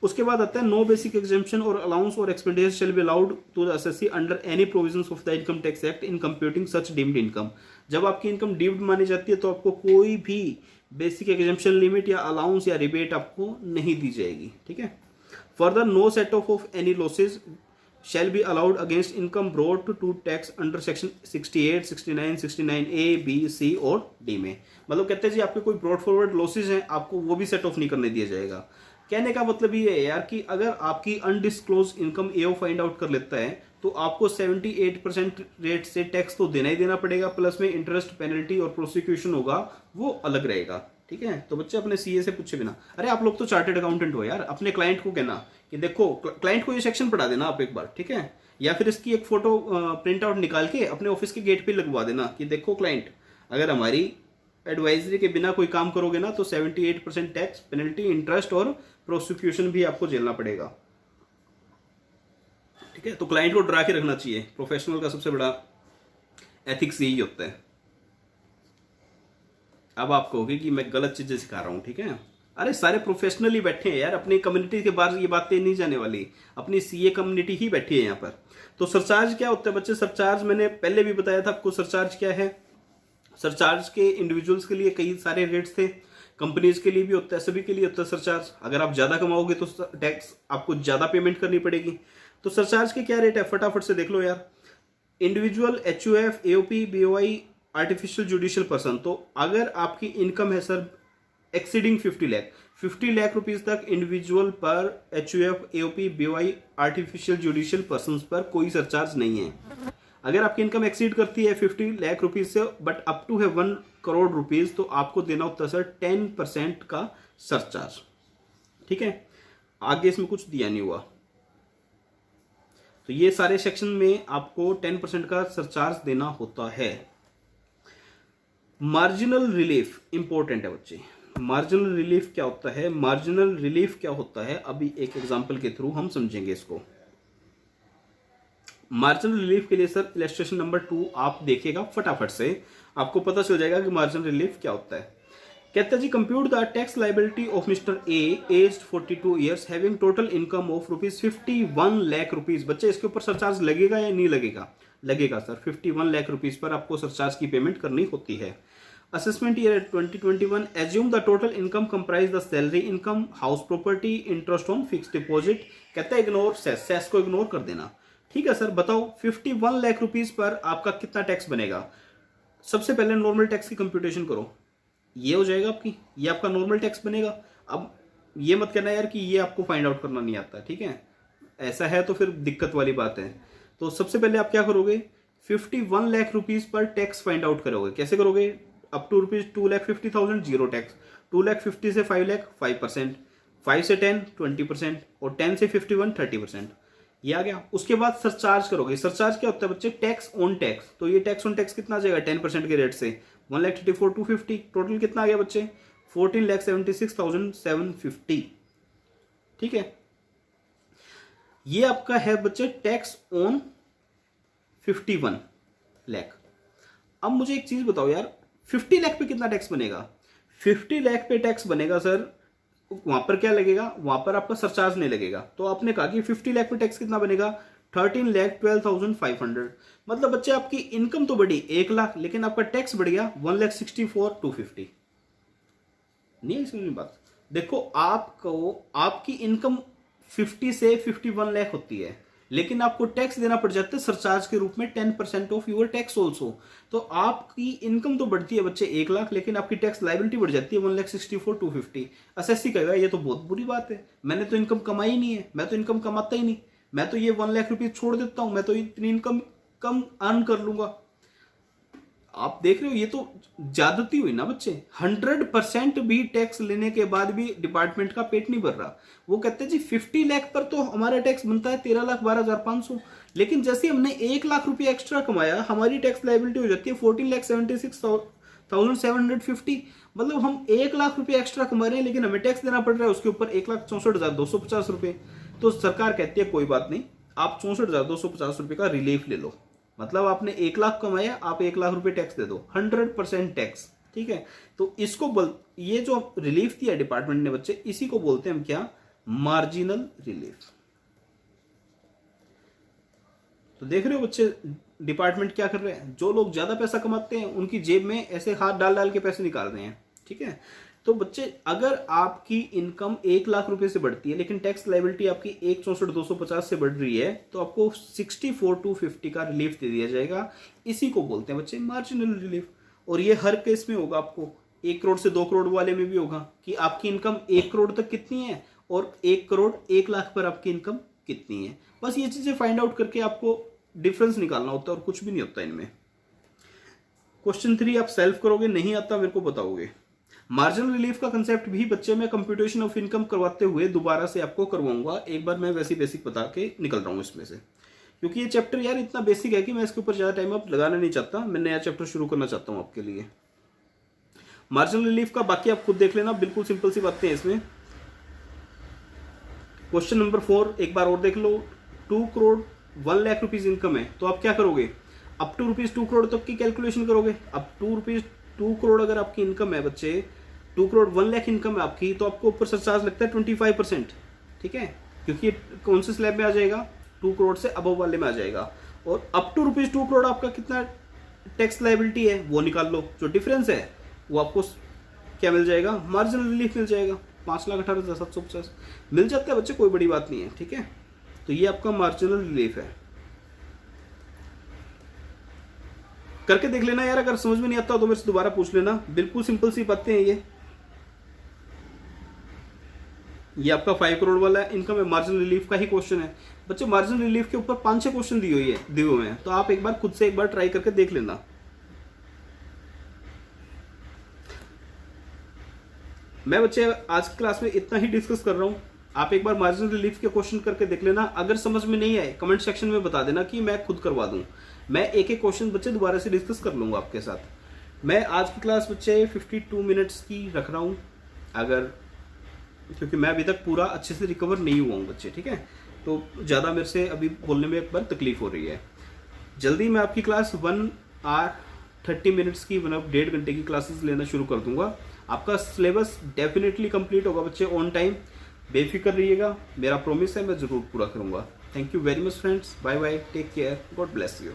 उसके बाद आता है नो बेसिक एग्जेम्पशन और अलाउंस और expenditure shall be allowed to the assessee under any provisions of the income tax act in computing such deemed income. जब आपकी इनकम डीम्ड मानी जाती है तो आपको कोई भी बेसिक एग्जेम्पशन लिमिट या अलाउंस या रिबेट आपको नहीं दी जाएगी, ठीक है। Further no set off any losses shall be allowed against income brought to tax under section 68, 69, 69A, B, C और D में। मतलब कहते हैं जी आपके कोई ब्रॉड फॉरवर्ड लॉसेज हैं, आपको वो भी सेट ऑफ नहीं करने दिया जाएगा। कहने का मतलब ये है यार कि अगर आपकी अनडिस्क्लोज इनकम एओ फाइंड आउट कर लेता है तो आपको 78% रेट से टैक्स तो देना ही देना पड़ेगा, प्लस में इंटरेस्ट, पेनल्टी और प्रोसिक्यूशन होगा वो अलग रहेगा, ठीक है। तो बच्चे अपने सीए से पूछे बिना, अरे आप लोग तो चार्टेड अकाउंटेंट हो यार, अपने क्लाइंट को कहना कि देखो, क्लाइंट को ये सेक्शन पढ़ा देना आप एक बार, ठीक है, या फिर इसकी एक फोटो प्रिंट आउट निकाल के अपने ऑफिस के गेट पे लगवा देना कि देखो क्लाइंट, अगर हमारी एडवाइजरी के बिना कोई काम करोगे ना तो 78% टैक्स, पेनल्टी, इंटरेस्ट और प्रोसिक्यूशन भी आपको झेलना पड़ेगा, ठीक है। तो क्लाइंट को डरा के रखना चाहिए, प्रोफेशनल का सबसे बड़ा एथिक्स यही होता है। अब आप कहोगे कि मैं गलत चीजें सिखा रहा हूं, ठीक है। अरे सारे प्रोफेशनल ही बैठे हैं यार, अपनी कम्युनिटी के बाहर ये बातें नहीं जाने वाली, अपनी सीए कम्युनिटी ही बैठी है यहाँ पर। तो सरचार्ज क्या होता है बच्चे? सरचार्ज मैंने पहले भी बताया था आपको, सरचार्ज क्या है। सरचार्ज के इंडिविजुअल्स के लिए कई सारे रेट्स थे, कंपनीज के लिए भी होता है, सभी के लिए होता है सरचार्ज। अगर आप ज्यादा कमाओगे तो टैक्स आपको ज्यादा पेमेंट करनी पड़ेगी। तो सरचार्ज के क्या रेट है फटाफट से देख लो यार। Individual, HUF, AOP, BOI, artificial judicial person, तो अगर आपकी इनकम है सर एक्सीडिंग 50 लाख रुपीज तक इंडिविजुअल पर, HUF, AOP, BOI, artificial judicial person पर कोई सरचार्ज नहीं है। अगर आपकी इनकम एक्सीड करती है 50 लाख रुपीज से बट अप टू है 1 करोड़ रुपीज, तो आपको देना होता है सर 10% का सरचार्ज, ठीक है। आगे इसमें कुछ दिया नहीं हुआ, तो ये सारे सेक्शन में आपको 10% का सरचार्ज देना होता है। मार्जिनल रिलीफ इंपॉर्टेंट है बच्चे। मार्जिनल रिलीफ क्या होता है? मार्जिनल रिलीफ क्या होता है अभी एक एग्जांपल के थ्रू हम समझेंगे इसको। मार्जिनल रिलीफ के लिए सर इलस्ट्रेशन नंबर 2 आप देखिएगा फटाफट से, आपको पता चल जाएगा कि मार्जिनल रिलीफ क्या होता है। कहता है जी, compute the tax liability of mister A aged 42 years having total income of ₹51 lakh rupees. बच्चे इसके ऊपर सरचार्ज लगेगा या नहीं लगेगा? लगेगा सर, 51 लाख रुपीज पर आपको सरचार्ज की पेमेंट करनी होती है। Assessment year 2021, assume the total income comprise the salary income, house property, interest on fixed deposit. कहता है इग्नोर सेस, सेस को इग्नोर कर देना। ठीक है सर, बताओ 51 लाख रुपीज पर आपका कितना टैक्स बनेगा? सबसे पहले नॉर्मल टैक्स की कंप्यूटेशन करो, ये हो जाएगा आपकी, ये आपका नॉर्मल टैक्स बनेगा। अब ये मत कहना यार कि ये आपको फाइंड आउट करना नहीं आता, ठीक है, ऐसा है तो फिर दिक्कत वाली बात है। तो सबसे पहले आप क्या करोगे, 51 lakh rupees per tax find out करोगे। कैसे करोगे? अप टू ₹2,50,000 जीरो टैक्स, 2,50,000 से 5 लाख 5%, 5 से 10 20% और 10 से 51 30%, ये आ गया। उसके बाद सरचार्ज करोगे। सरचार्ज क्या होता है बच्चे? Tax on tax. तो ये टैक्स ऑन टैक्स कितना आ जाएगा 10% के रेट से? 1,34,250। टोटल कितना आ गया बच्चे? 14,76,750। ठीक है, ये आपका है बच्चे टैक्स ऑन 51 लाख। अब मुझे एक चीज बताओ यार, 50 लाख पे कितना टैक्स बनेगा? 50 लाख पे टैक्स बनेगा सर, वहां पर क्या लगेगा? वहां पर आपका सरचार्ज नहीं लगेगा। तो आपने कहा कि 50 लाख पे टैक्स कितना बनेगा? 13,12,500। मतलब बच्चे आपकी इनकम तो बढ़ी 1 लाख, लेकिन आपका टैक्स बढ़ गया 1,64,250। नहीं है इसमें बात। देखो, आपको आपकी इनकम 50 से 51 लाख होती है, लेकिन आपको टैक्स देना पड़ जाता है सरचार्ज के रूप में 10% ऑफ यूर टैक्स ऑल्सो। तो आपकी इनकम तो बढ़ती है बच्चे 1 लाख, लेकिन आपकी टैक्स लाइबिलिटी बढ़ जाती है 1,64,250। असेसी कहेगा ये तो बहुत बुरी बात है, मैंने तो इनकम कमाई ही नहीं है, मैं तो इनकम कमाता ही नहीं, मैं तो ये 1 लाख रुपीज छोड़ देता हूं, मैं तो इतनी इनकम कम अर्न कर लूंगा। आप देख रहे हो, ये तो ज्यादती हुई ना बच्चे। 100% भी टैक्स लेने के बाद भी डिपार्टमेंट का पेट नहीं भर रहा। वो कहते हैं जी 50 लाख पर तो हमारा टैक्स बनता है 13,12,500, लेकिन जैसे हमने 1 लाख रुपये एक्स्ट्रा कमाया, हमारी टैक्स लाइबिलिटी हो जाती है 14,76,750। मतलब हम 1 लाख रुपए एक्स्ट्रा कमा रहे हैं लेकिन हमें टैक्स देना पड़ रहा है उसके ऊपर 1,64,250 रुपए। तो सरकार कहती है कोई बात नहीं, आप 64,250 रुपए का रिलीफ ले लो। मतलब आपने 1 लाख कमाया, आप 1 लाख रुपए टैक्स दे दो, 100% टैक्स, ठीक है। तो इसको ये जो रिलीफ दिया डिपार्टमेंट ने बच्चे, इसी को बोलते हैं हम क्या, मार्जिनल रिलीफ। तो देख रहे हो बच्चे डिपार्टमेंट क्या कर रहे हैं, जो लोग ज्यादा पैसा कमाते हैं उनकी जेब में ऐसे हाथ डाल डाल के पैसे निकाल रहे हैं, ठीक है। तो बच्चे अगर आपकी इनकम 1 लाख रुपए से बढ़ती है लेकिन टैक्स लाइबिलिटी आपकी 1,64,250 से बढ़ रही है तो आपको 64,250 का रिलीफ दे दिया जाएगा। इसी को बोलते हैं बच्चे मार्जिनल रिलीफ। और ये हर केस में होगा, आपको 1 करोड़ से 2 करोड़ वाले में भी होगा कि आपकी इनकम 1 करोड़ तक कितनी है और 1 करोड़ 1 लाख पर आपकी इनकम कितनी है। बस ये चीजें फाइंड आउट करके आपको डिफरेंस निकालना होता है और कुछ भी नहीं होता इनमें। क्वेश्चन 3 आप सेल्फ करोगे, नहीं आता मेरे को बताओगे। मार्जिनल रिलीफ का कंसेप्ट भी बच्चे में कंप्यूटेशन ऑफ इनकम करवाते हुए दोबारा से आपको करवाऊंगा। एक बार मैं वैसी बेसिक बता के निकल रहा हूं इसमें से, क्योंकि ये चैप्टर यार इतना बेसिक है कि मैं इसके ऊपर ज्यादा टाइम अब लगाना नहीं चाहता। मैं नया चैप्टर शुरू करना चाहता हूं आपके लिए। मार्जिनल रिलीफ का बाकी आप खुद देख लेना, बिल्कुल सिंपल सी बातें हैं इसमें। क्वेश्चन नंबर 4 एक बार और देख लो। 2 करोड़ 1 लाख रुपीज इनकम है तो आप क्या करोगे, अप टू रुपीज 2 करोड़ तक की कैलकुलेशन करोगे। अब 2 करोड़ अगर आपकी इनकम है बच्चे, 2 करोड़ 1 लाख इनकम है आपकी, तो आपको ऊपर सरचार्ज लगता है 25%, ठीक है, क्योंकि कौन से स्लैब में आ जाएगा, 2 करोड़ से अबव वाले में आ जाएगा। और अप टू रुपीज 2 करोड़ आपका कितना टैक्स लाइबिलिटी है वो निकाल लो, जो डिफरेंस है वो आपको क्या मिल जाएगा, मार्जिनल रिलीफ मिल जाएगा। 5,18,750 मिल जाता है बच्चे, कोई बड़ी बात नहीं है, ठीक है। तो ये आपका मार्जिनल रिलीफ है। करके देख लेना यार, अगर समझ में नहीं आता तो मेरे से दोबारा पूछ लेना। बिल्कुल सिंपल सी बातें हैं ये आपका 5 करोड़ वाला इनकम है, मार्जिनल रिलीफ का ही क्वेश्चन है बच्चे। मार्जिनल रिलीफ के ऊपर 5-6 क्वेश्चन दिए हुए हैं, तो आप एक बार खुद से एक बार ट्राई करके देख लेना। मैं बच्चे आज की क्लास में इतना ही डिस्कस कर रहा हूं। आप एक बार मार्जिनल रिलीफ के क्वेश्चन करके देख लेना। अगर समझ में नहीं आए कमेंट सेक्शन में बता देना कि मैं खुद करवा दूं। मैं एक एक क्वेश्चन बच्चे दोबारा से डिस्कस कर लूंगा आपके साथ। मैं आज की क्लास बच्चे 52 मिनट्स की रख रहा हूं, अगर क्योंकि मैं अभी तक पूरा अच्छे से रिकवर नहीं हुआ हूं बच्चे, ठीक है। तो ज़्यादा मेरे से अभी बोलने में एक बार तकलीफ हो रही है। जल्दी मैं आपकी क्लास 1 आवर 30 मिनट्स की, मतलब 1.5 घंटे की क्लासेस लेना शुरू कर दूंगा। आपका सिलेबस डेफिनेटली कंप्लीट होगा बच्चे ऑन टाइम, बेफिक्र रहिएगा, मेरा प्रॉमिस है मैं ज़रूर पूरा करूंगा। Thank you very much friends, bye bye, take care, God bless you.